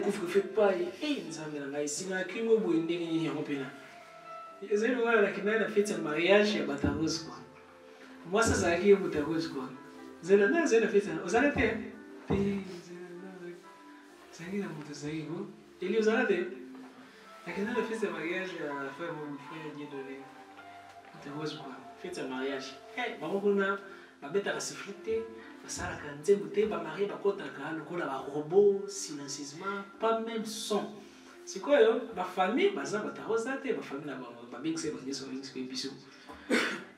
couvre-feu pai nzambe na ngai esingaki mo boye ndenge nini yango mpena ezali wana nakendaki na fete ya mariage ya batarose kwa mwasi azalaki ye motarose kwa zela na fete ozala te ezalaki na moto ezalaki ko eli ozala te nakenda na fete ya mariage ya frère Diedolé motarose kwa fete ya mariage bango kuna babetaka sifflet te basalaka nzembo te bamarie bakotaka lokola barobot silencieusement pas même son sikoyo bafamille baza batarosa te bafamille na bango babengisa bangeso biso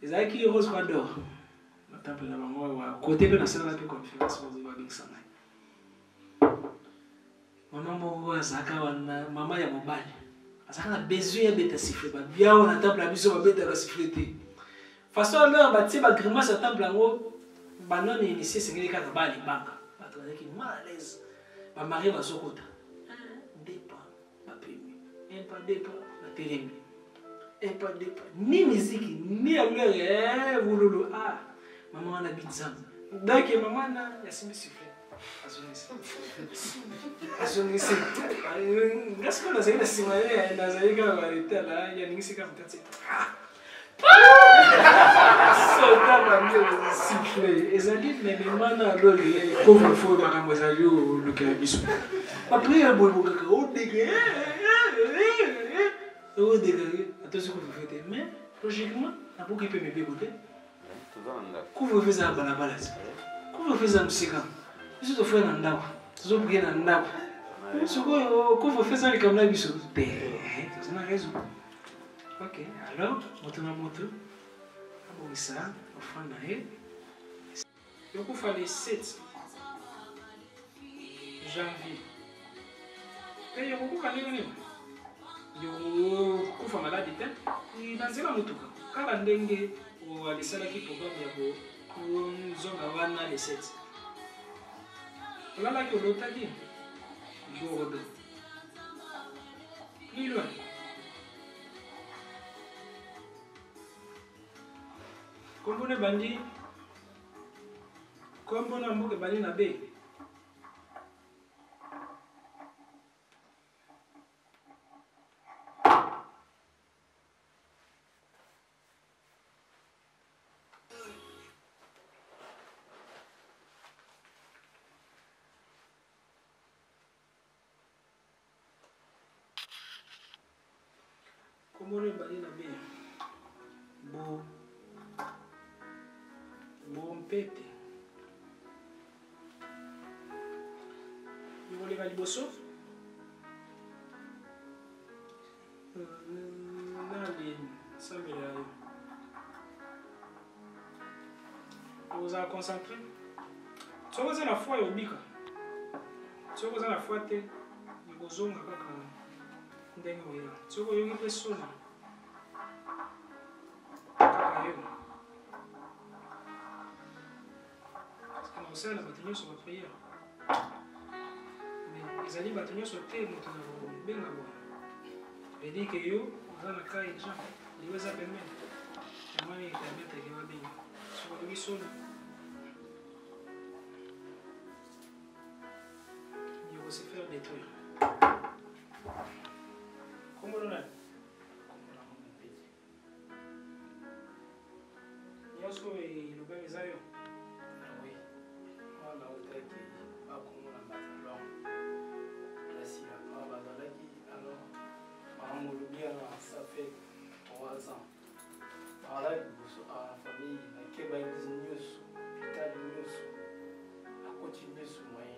ezalaki rose kwa dor batemple na bango kote mpe nasalaka mpe conférence babengisa ngai mama moko azalaka wana mama ya mobali azalaka na besoin ya beta sifflet babiao na temple na biso babetaka sifflet te façon alors batie bagrimace ya temple yango banone initié esengeli kaka balibanga bato bazalaki mal à l'aise bamarie bazokota depa bapemi impa depa batelemi impa depa ni miziki ni amlere vululu mama wana binzambe donc mama na yasimbi sifflet azongisi ngasi ko nazali na nsima ye nazali kaka baretala yaningisi kaka mokati sota bango sifflet ezali memema na lole couvre-feu makambo ezali olukela biso bapriere boyebokaka odeke atosi couvre-feu te mais logiquement naboki mpe mibeko te couvre-feu eza na balabala te couvre-feu eza mosika biso tofai na ndako tozoprie na ndako sikoyo couvre-feu eza likambo na biso te toza na raison. Ok, alors, moto na moto, abongisa, offrande na ye. Yokufa le 7 janvier. Et yokufa nini? Yokufa maladi te. Na nzela motuka. Kala ndenge walisalaki programme ya konzonga wana le 7. Olalaki olotaki Borodo. Lilwa. Kombone bandi kombona mboke bandi na be kombone bandi na be bo bompete yokoleka liboso nali sambela yo ozala concentré soki oza na foi yobika soki oza na foi te ekozonga kaka ndenge oya soki oyoki mpe soni kaka yo na kosalela bato nyonso bapriere mais ezali bato nyonso te moto na kobenga boye edi ke yo oza na kai jean liyo eza pembeni yamani permeteke babenga soki oyoki soni se faire détruire. Comment on a? Yosko et le bébé Zayo.
Oui. Moi, la haute qui a comme la bataille. La scie, la bataille qui alors, par mon bien, ça fait 3 ans. Par là, la famille, la Québec News, Vital News, a continué sur moyen.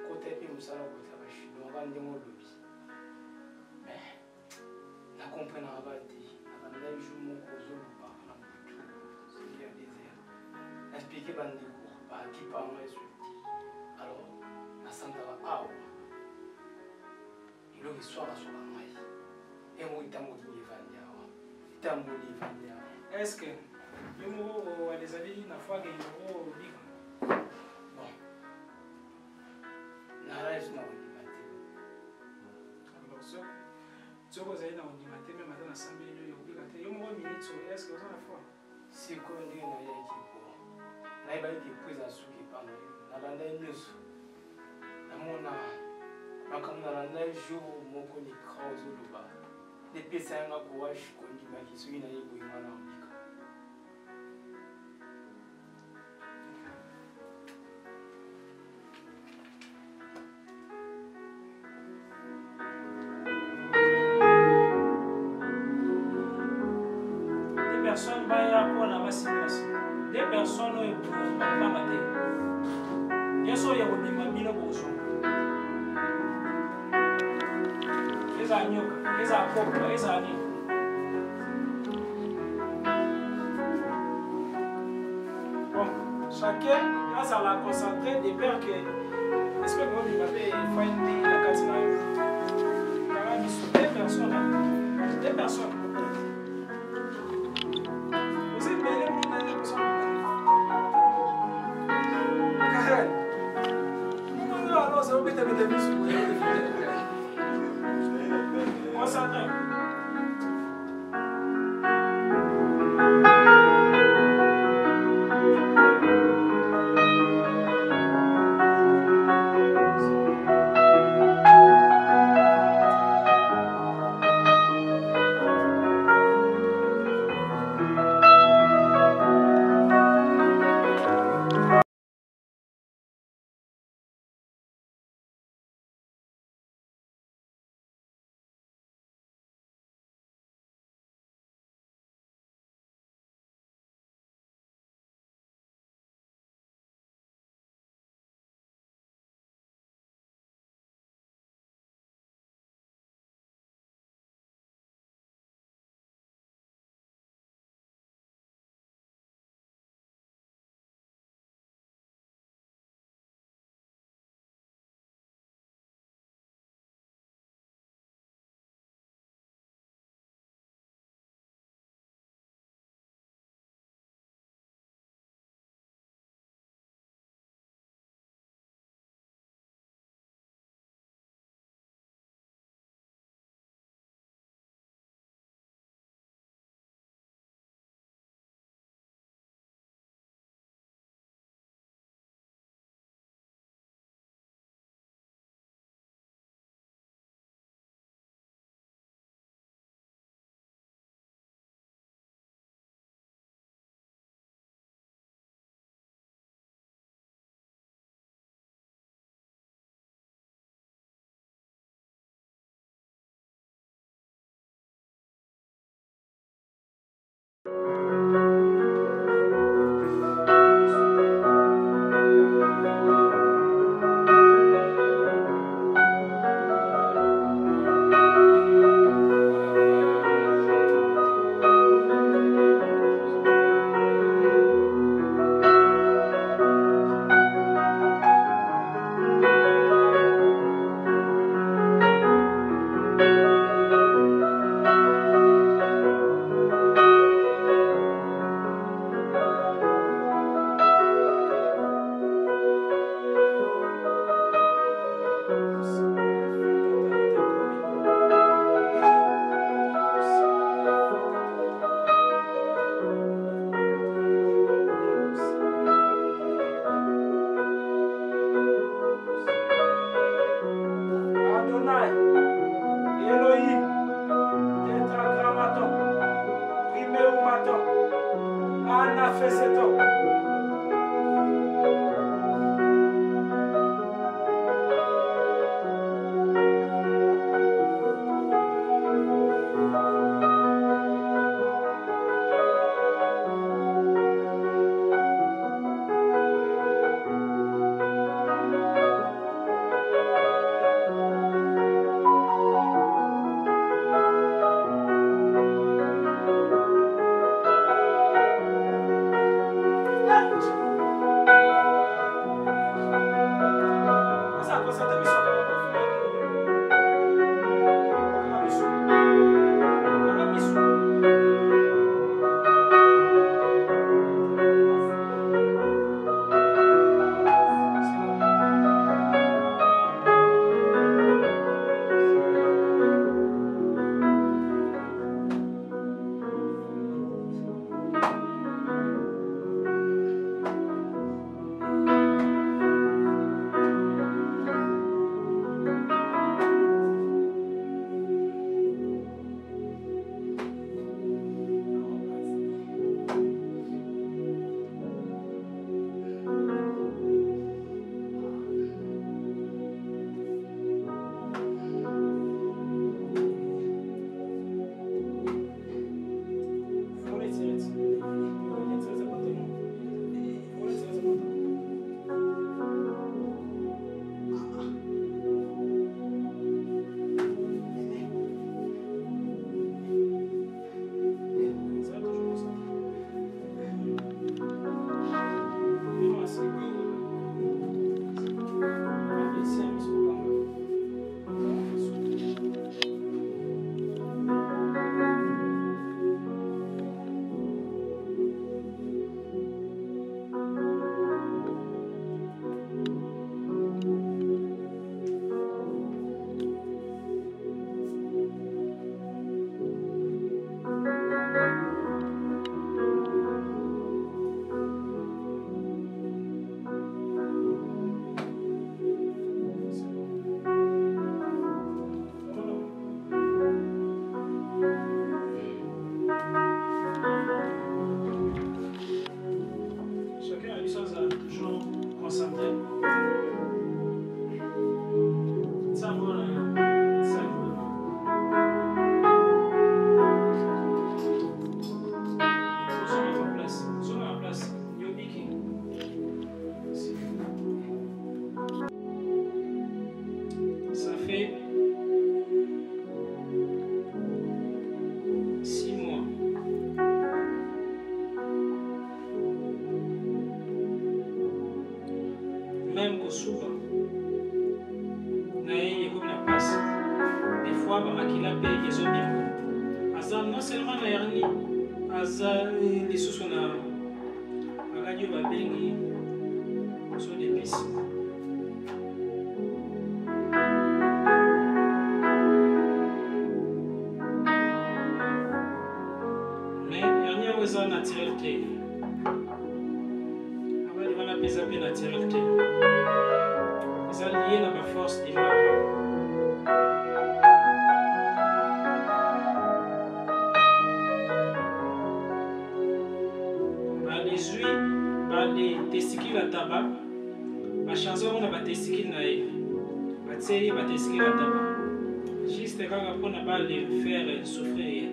Côté puis musala kota bashino abandi ngolobi mais na comprendre abati abanda jumo kozoluba na mutu c'est bien désert expliquer bandi ko ba qui pas moi insulté alors na santa ba awa ilo histoire sur la mai et moi itambo qui vandia itambo li vandia
est-ce que yo mo les amis na fois que yo biga soki ozali na ondima te meme ata na sambeli oyo okobika te yo moko minute so eske oza na foi
sikoyo ndenge nayaki po nayebaki eprise asuki epana yo nalandai nyonso namona makambo nalandai jour moko likra ozoloba nepesa yanga courage kondimaki soki nayeboyi mwana obika
personnes baya mpona basimilasi de personnes oyo bapamba te nyonso oyo kobima bino kozonga ezala nyoka ezala koka ezala nini bon chacun azala concentré de peur que espère que mobima mpe efai te na kati na yo kaka biso de personnes Concentré. même kosuka na ye comme na passe des fois bamakila mpe ezobima aza non seulement na hernie aza lisusu na maladi oyo babengi so d'épice. Mais hernie oyo eza naturel te abali wana mpe eza mpe naturel te eza lié na baforce dimara. Les testicules à tabac, ma chanson on a des testicules naïfs, ma série ma testicules à tabac, juste quand on a pas les faire souffrir.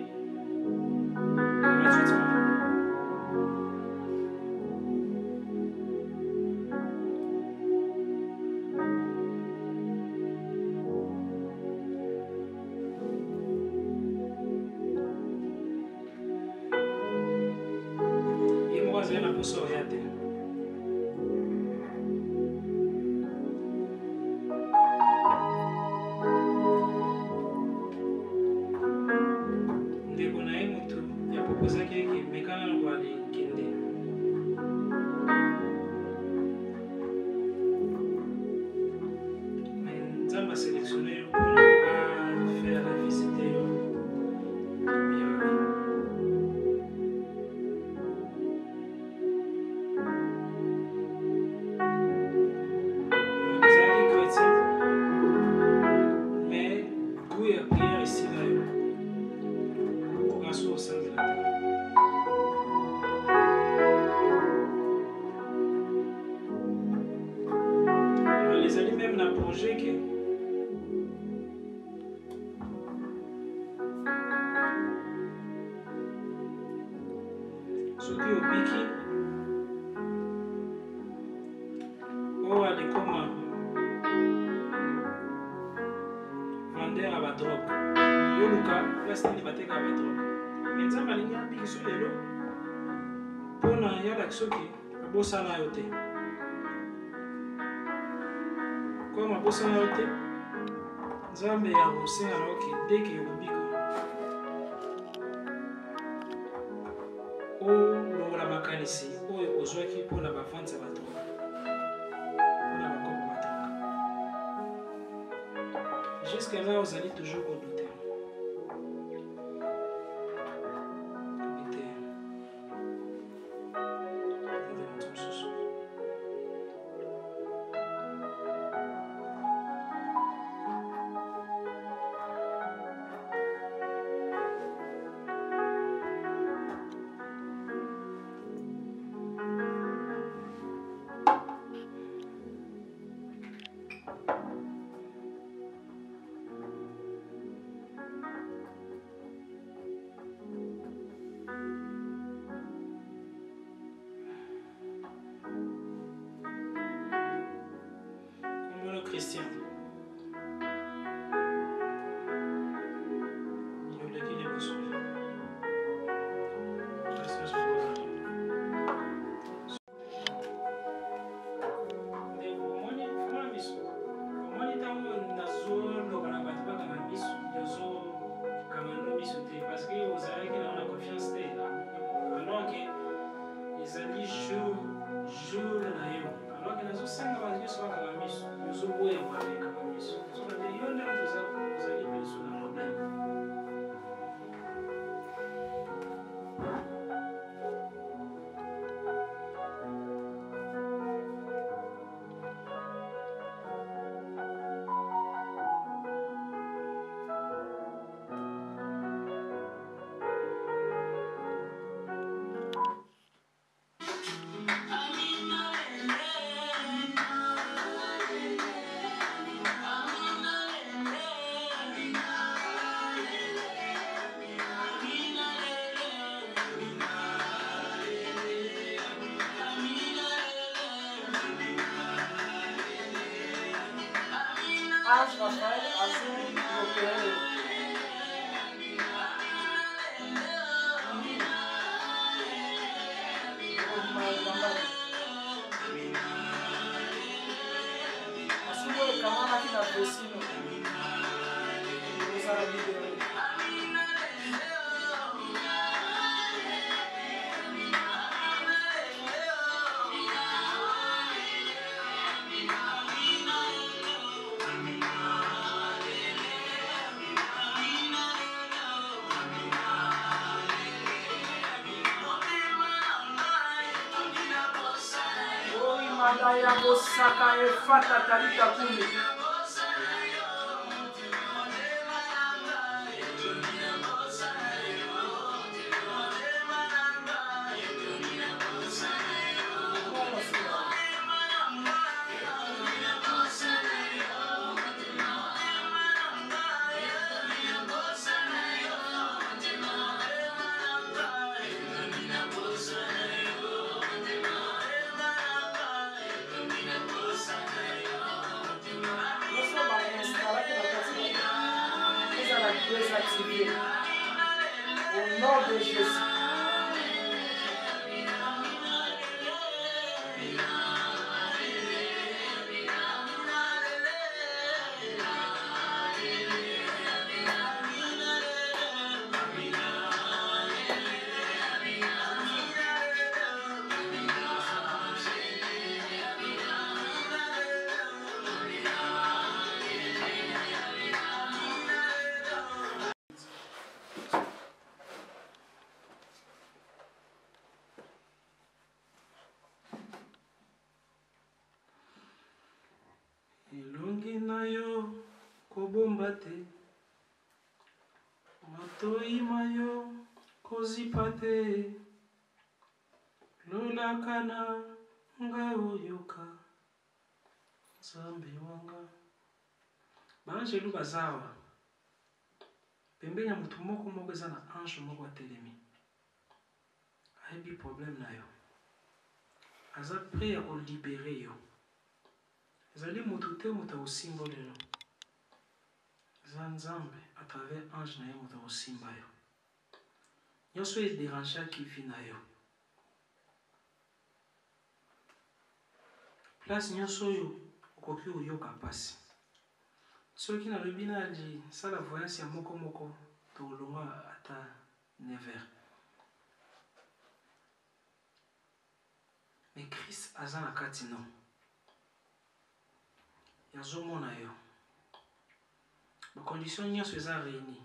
Et moi j'ai la pousse orientée. Soki obiki oyo alekoma vendeur ya badrogue yoluka place nini batekaka badrogue me nzambe alingi abiki so lelo mpona yalaki soki abosana yo te koma abosana yo te nzambe ya kosenga na oke deke yokobika olongola makanisi oyo ozwaki mpona bavante ya badrogue mpona bakopo badrogue jusque là ozali toujours kodute Christian. Il a qui les besoins. Parce que vous savez qu'il a la confiance alors que les amis jour alors que nous sommes dans la mission nous sommes pour avec la mission nous sommes des yeux vous allez bien sur le problème. Rafael assim bloqueio.
Et sinon, vous allez libérer. Ya Bosaka e fata talita kumi. Désactiver au nom de Jésus. Elongi na yo kobomba te, matoi mayo kozipa te, lolaka na nga oyoka Nzambe wanga. Baangelu bazawa pembeni ya mutu moko eza na ange moko atelemi, ayebi problème na yo, aza prêt ya kolibere yo. Ezali mutu te mutu akosimba lelo, eza Nzambe à travers ange na ye mutu akosimba yo. Nyonso ederangeaki vi na yo, place nyonso oyo okoki koyoka pasi. Soki nalobi nali sala voyance ya moko tolonga ata 9h. Mais Christ aza na kati no, yazomona yo, bacondition nyonso eza réuni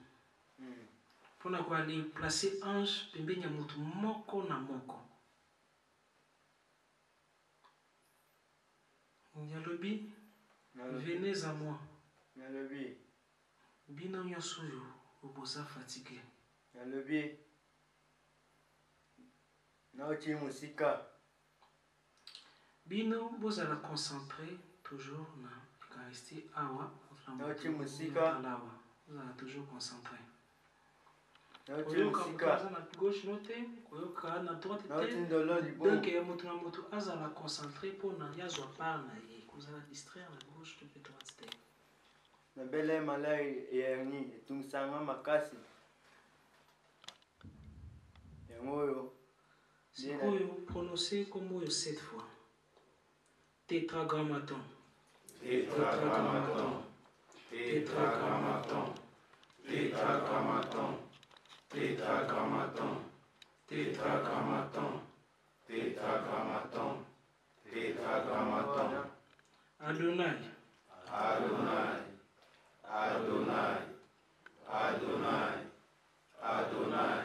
mpona koali placer ange pembeni ya mutu moko na moko. Yalobi venez à moi, bino nyonso oyo oboza fatigué,
yalobi naoti musika,
bino bozala concentré toujours na Eucharistie awa,
naoti musika,
bozala toujours concentré.
naoti musika,
na gauche note, koyoka na droite
naoti
te.
ndolo libo,
Donc mutu na mutu azala concentré mpona yazwa part na ye, kozala distraire na gauche to pe droite te.
na bele malai yerni etungisanga makasi yango oyo.
Sikoyo prononcer kombo oyo 7 fois. Tétragrammaton, tétragrammaton, tétragrammaton, tétragrammaton, tétragrammaton, tétragrammaton, tétragrammaton, tétragrammaton. Adonai,
Adonai, Adonai, Adonai, Adonai,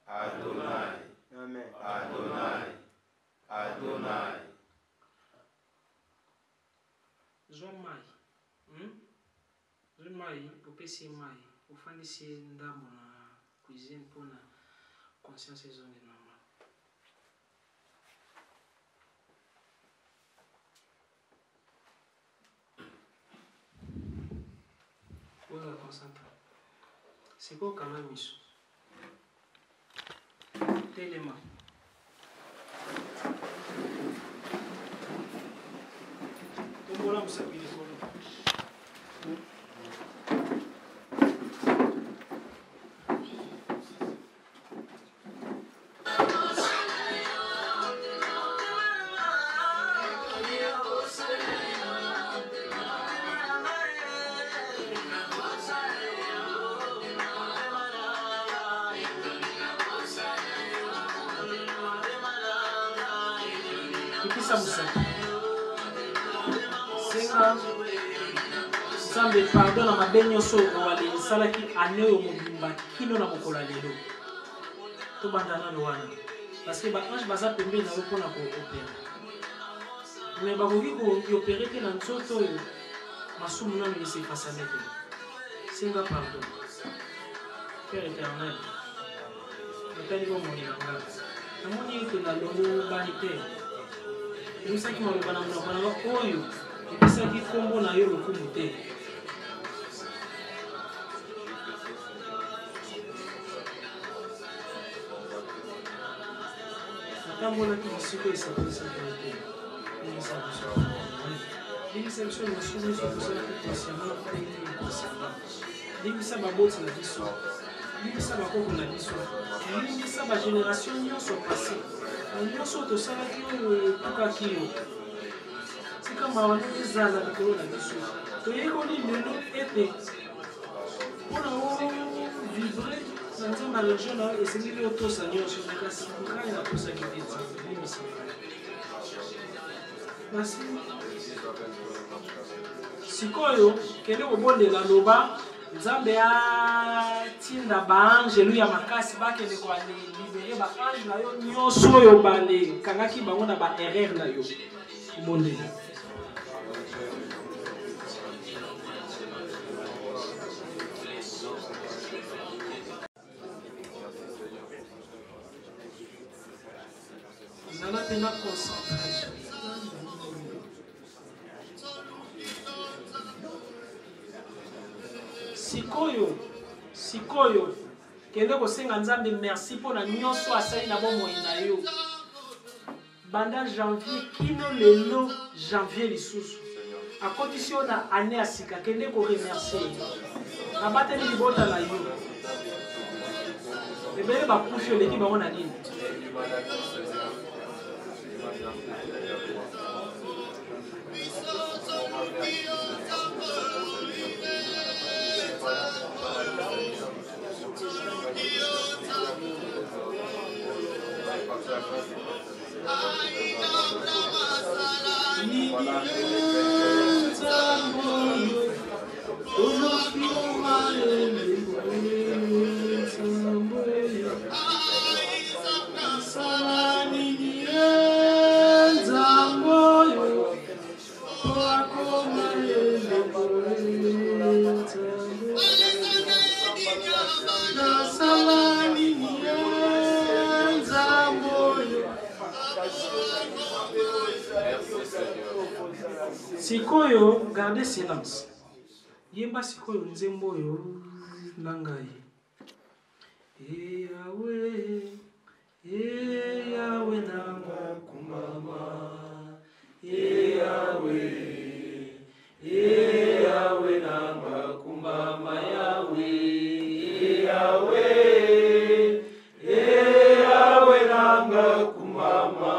Adonai, Amen. Adonai, Adonai.
zwa mai. Zwa mai, opesi mai, ofandisi ndambo na cuisine mpona conscience ezongi normal. Oza concentre. Siko kala miso. Telema. Tombola musapili kolo. kisa musaka senga Nzambe pardon na mabe nyonso wale esalaki ane oyo mobimba kino na mokolo ya lelo tobanda nano wana parce que baange baza pembeni na yo mpona koopera mais bakoki koopere te na nzoto oyo masumu nano esefasane te senga pardon Père éternel otali bomoni na nga namoni ete nalongo bani te emisaki maloba na monoko na nga oyo epesaki kombo na yo lokumu te natambolaki mosiko esapelisaki yo te ebisa biso ebisa biso masumu nyonso tosalaki consciemment mpe inconsciemment ebisa baboti na biso ebisa bakoko na biso ebisa bagénération nyonso passé nyonso tosalaki oyo etukaki yo tika mawa nde ezala likolo na biso toyekoli lelo ete mpona ovivre na nzambe ya région na yo esengeli otosa nyonso kasi ngai natosaki te nzambe ebimisa kasi sikoyo kende kobondela loba nzambe atinda baangelu ya makasi bakende koalibere baange na yo nyonso oyo balekangaki bango na baerreur na yo bondela zala mpena concentré sikoyo kende kosenga nzambe merci mpona nyonso asali na bomoi na yo banda janvier kino lelo janvier lisusu akotisi yo na ane ya sika kende koremercie nabateli libota na yo ebele bakufi oleki bango na nini sikoyo garde silence yemba sikoyo nzembo oyo na ngai Yawe nanga kumama Yawe nanga kumama Yawe nanga kumama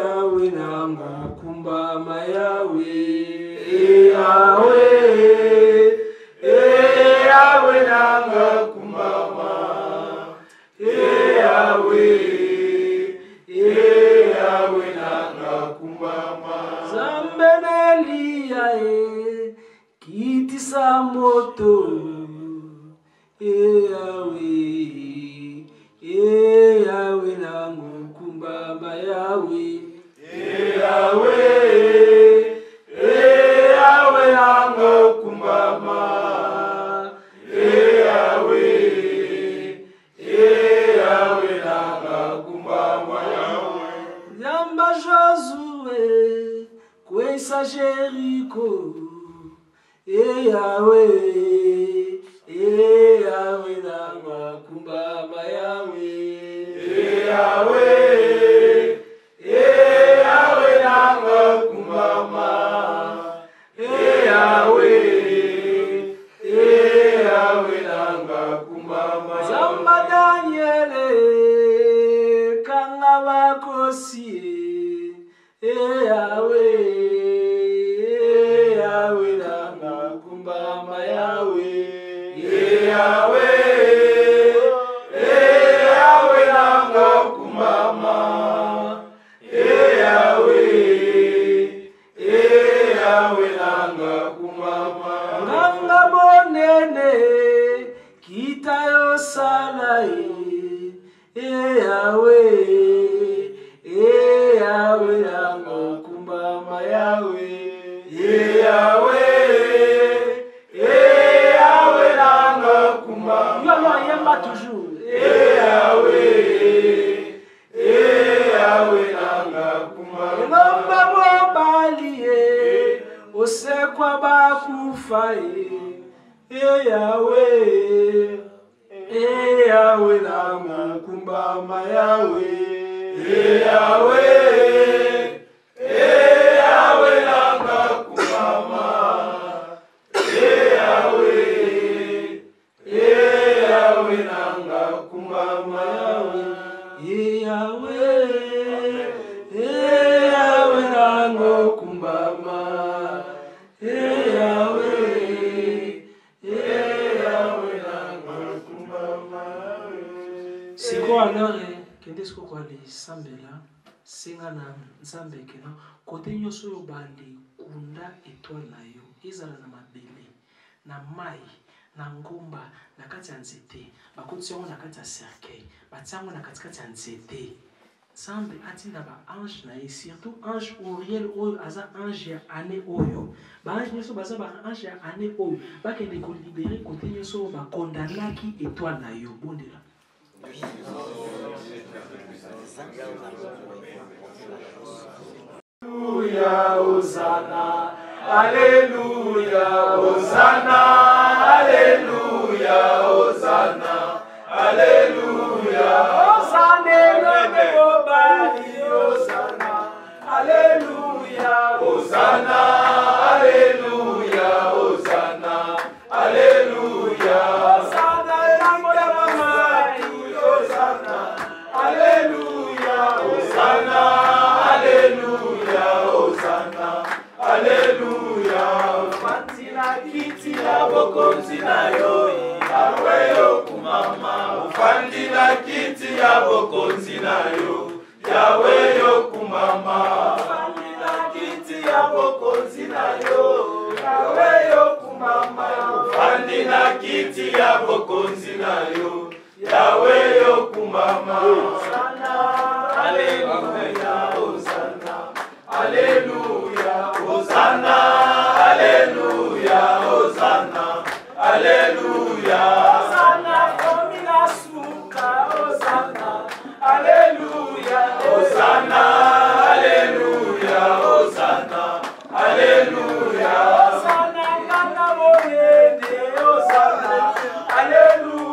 Yawe nanga kumbama Yawe nanga kumbama Yawe nanga kumbama Zambenelia kitisa moto Yawe nangu kumbama Yawe nangu kumbama Yawe nangu kumbama Yamba Yahweh, kwesa Jericho. Yahweh, Yahweh nanga kumbama Yahweh.
Yahweh, Yahweh nanga kumbama. Yahweh, Yahweh nanga kumbama.
Zamba Daniele kanga bakosi. Yahweh, Yahweh nanga kumbama Yahweh.
Yahweh, Yahweh nanga kumbama. Yahweh, Yahweh nanga kumbama.
Nganga monene kita yo salai. Yahweh, Yahweh nanga kumbama Yahweh.
Yahweh, Yahweh nanga kumbama.
Yo yo yemba toujours.
Yahweh, Yahweh nanga kumbama.
Elomba mobaliye osekwa bakufaye. Yahweh, Yahweh nanga kumbama Yahweh.
Yahweh, Yahweh nanga kumbama. Yahweh, Yahweh nanga kumbama.
Yahweh, Yahweh nanga kumbama. Yahweh, Yahweh nanga kumbama. Siko alors kende siko kwa le sambela senga na nzambe kena kote nyoso yo bali kunda étoile na yo ezala na mabele na mai na ngomba na kati ya nzete bakoti yango na kati ya cercueil batiango na katikati ya nzete nzambe atinda baange na ye surtout ange Uriel oyo aza ange ya ane oyo baange nyonso baza baange ya ane oyo bakende kolibere kote nyonso oyo bakondanaki étoile na yo bondela.
Alléluia, Hosanna, Alléluia, Hosanna, Alléluia, Hosanna, Alléluia, Hosanna, Hosanna, Alléluia, Hosanna, Alléluia, Hosanna, Alléluia, Hosanna, Alléluia, Hosanna, Alléluia, Hosanna, Alléluia. Ufandila kiti ya bokonzi na yo, Yahweh yo kumama. Ufandila kiti ya bokonzi na yo, Yahweh yo kumama. Ufandila kiti ya bokonzi na yo, Yahweh yo kumama. Ufandila kiti ya bokonzi na yo, Yahweh yo kumama. Hosanna, Alléluia, Hosanna, Alléluia, Hosanna, Alléluia, Hosanna, Alléluia. Hosanna, Komina Suka, Hosanna, Alléluia, Hosanna, Alléluia, Hosanna, Alléluia. Hosanna, Nana Moyende, Hosanna, Alléluia.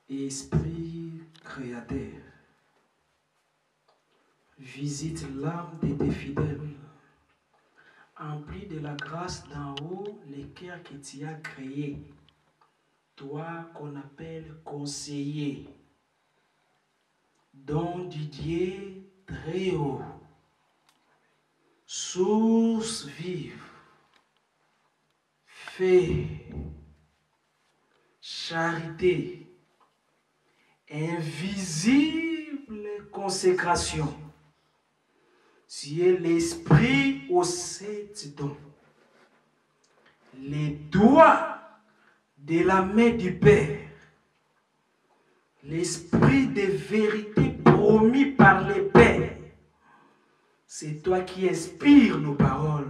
et Esprit créateur, visite l'âme de tes fidèles, emplis de la grâce d'en haut les cœurs que tu as créés, toi qu'on appelle conseiller, don du Dieu très haut, source vive, fait, charité, invisible consécration. Tu es l'esprit aux 7 dons, les doigts de la main du Père, l'esprit de vérité promis par les pères. C'est toi qui inspires nos paroles.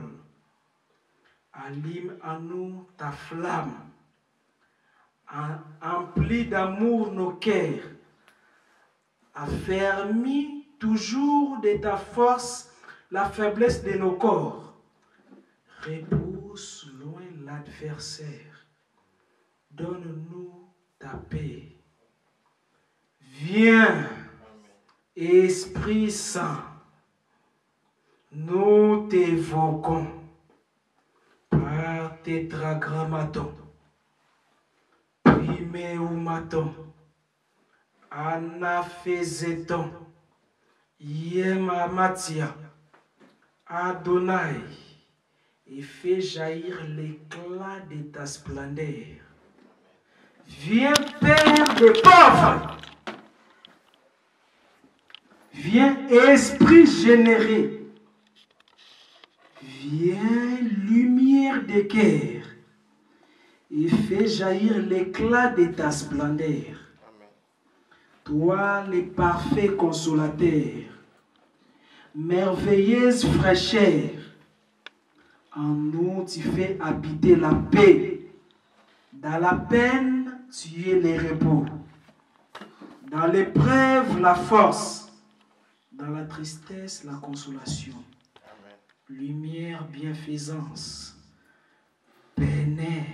Allume en nous ta flamme, emplis d'amour nos cœurs, affermis toujours de ta force la faiblesse de nos corps. Repousse loin l'adversaire, donne-nous ta paix. Viens, Esprit Saint, nous t'évoquons par tétragrammaton, priméumaton, anaphéséton, Yemamatia, Adonai, et fais jaillir l'éclat de ta splendeur. Viens, Père des pauvres. Viens, Esprit généreux. Viens, lumière de cœur, et fais jaillir l'éclat de ta splendeur. Toi, le parfait consolateur, merveilleuse fraîcheur, en nous tu fais habiter la paix. Dans la peine, tu es le repos. Dans l'épreuve, la force. Dans la tristesse, la consolation. Lumière, bienfaisance, pénètre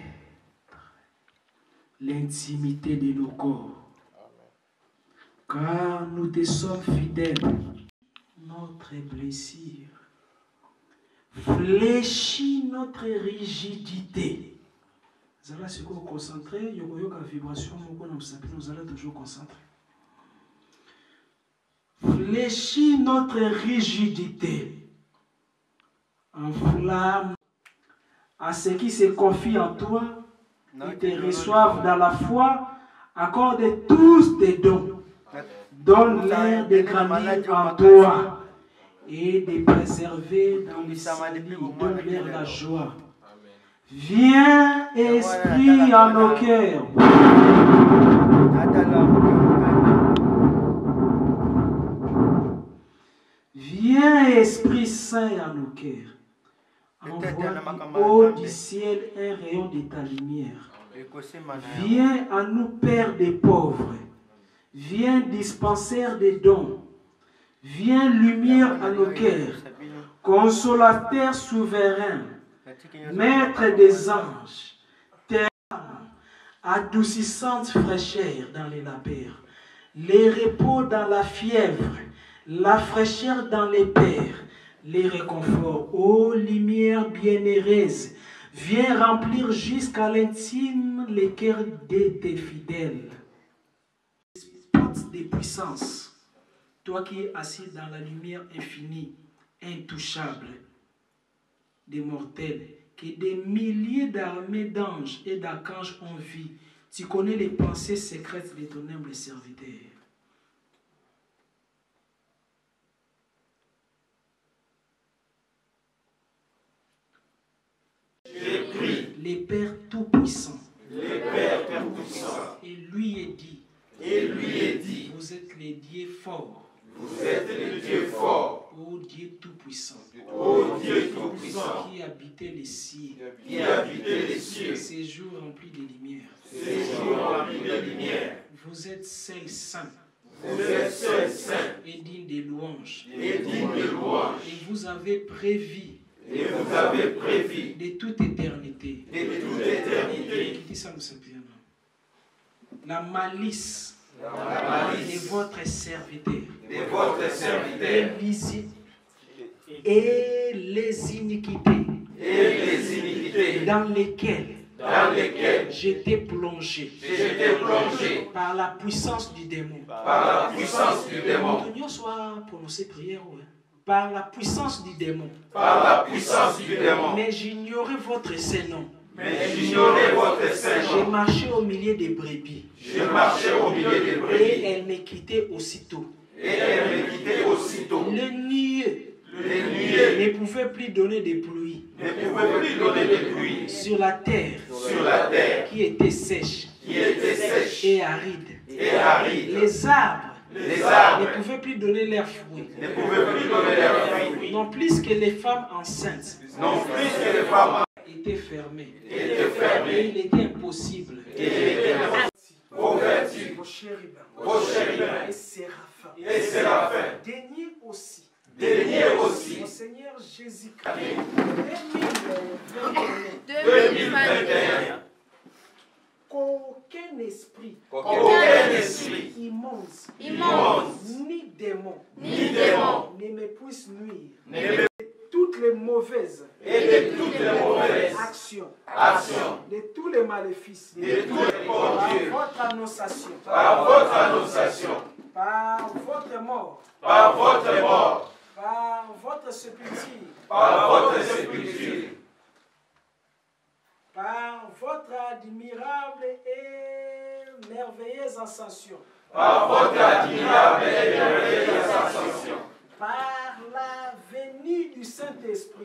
l'intimité de nos corps. Car nous te sommes fidèles. Notre blessure fléchit notre rigidité. Vous allez se concentrer, il y a une vibration, nous allons toujours concentrer. Fléchit notre rigidité. Enflamme à ceux qui se confient en toi et te reçoivent dans la foi, accorde tous tes dons. Donne-leur de grandir en toi et de préserver dans le salut. Donne-leur la joie. Viens, Esprit, en nos cœurs. Viens, Esprit Saint, en nos cœurs. Envoie du haut du ciel un rayon de ta lumière. Viens à nous, Père des pauvres. Viens, dispensaire des dons. Viens, lumière à nos cœurs. Consolateur souverain. Maître des anges. Terre adoucissante fraîcheur dans les labeurs. Les repos dans la fièvre. La fraîcheur dans les pères. Les réconforts, ô lumière bienheureuse, viens remplir jusqu'à l'intime les cœurs de tes fidèles. Porte des puissances, toi qui es assis dans la lumière infinie, intouchable, des mortels, que des milliers d'armées d'anges et d'archanges ont vu. Tu connais les pensées secrètes de ton humble serviteur. Les Pères Tout-Puissants. Et lui est dit. Vous êtes les dieux forts. Ô Dieu Tout-Puissant. Qui habitait les cieux. Séjour rempli de lumière. Vous êtes seul saint. Et digne de louanges. Et vous avez prévu. De toute éternité. Qui dit ça, nous sommes bien. La malice de votre serviteur
de votre serviteur
et les iniquités dans lesquelles j'étais plongé par la puissance du démon. Nous soit prononcé prière, ouais. Par la puissance du démon. Mais j'ignorais votre Saint-Nom. J'ai marché au milieu des brebis. Et elle me quittait aussitôt. Le nuée ne pouvait plus donner de pluie. Sur la terre qui était sèche et aride. Les arbres ne pouvaient plus donner leurs fruits. Non plus que les femmes enceintes étaient fermées. Et il était impossible
Vos chérubins et séraphins, daignez aussi, mon Seigneur Jésus-Christ, 2021, qu'aucun esprit immonde, ni démon, ne me puisse nuire. Toutes les mauvaises actions, de tous les maléfices, par votre annonciation, par votre mort, par votre sépulture, par votre admirable et merveilleuse ascension, par la venue du Saint-Esprit,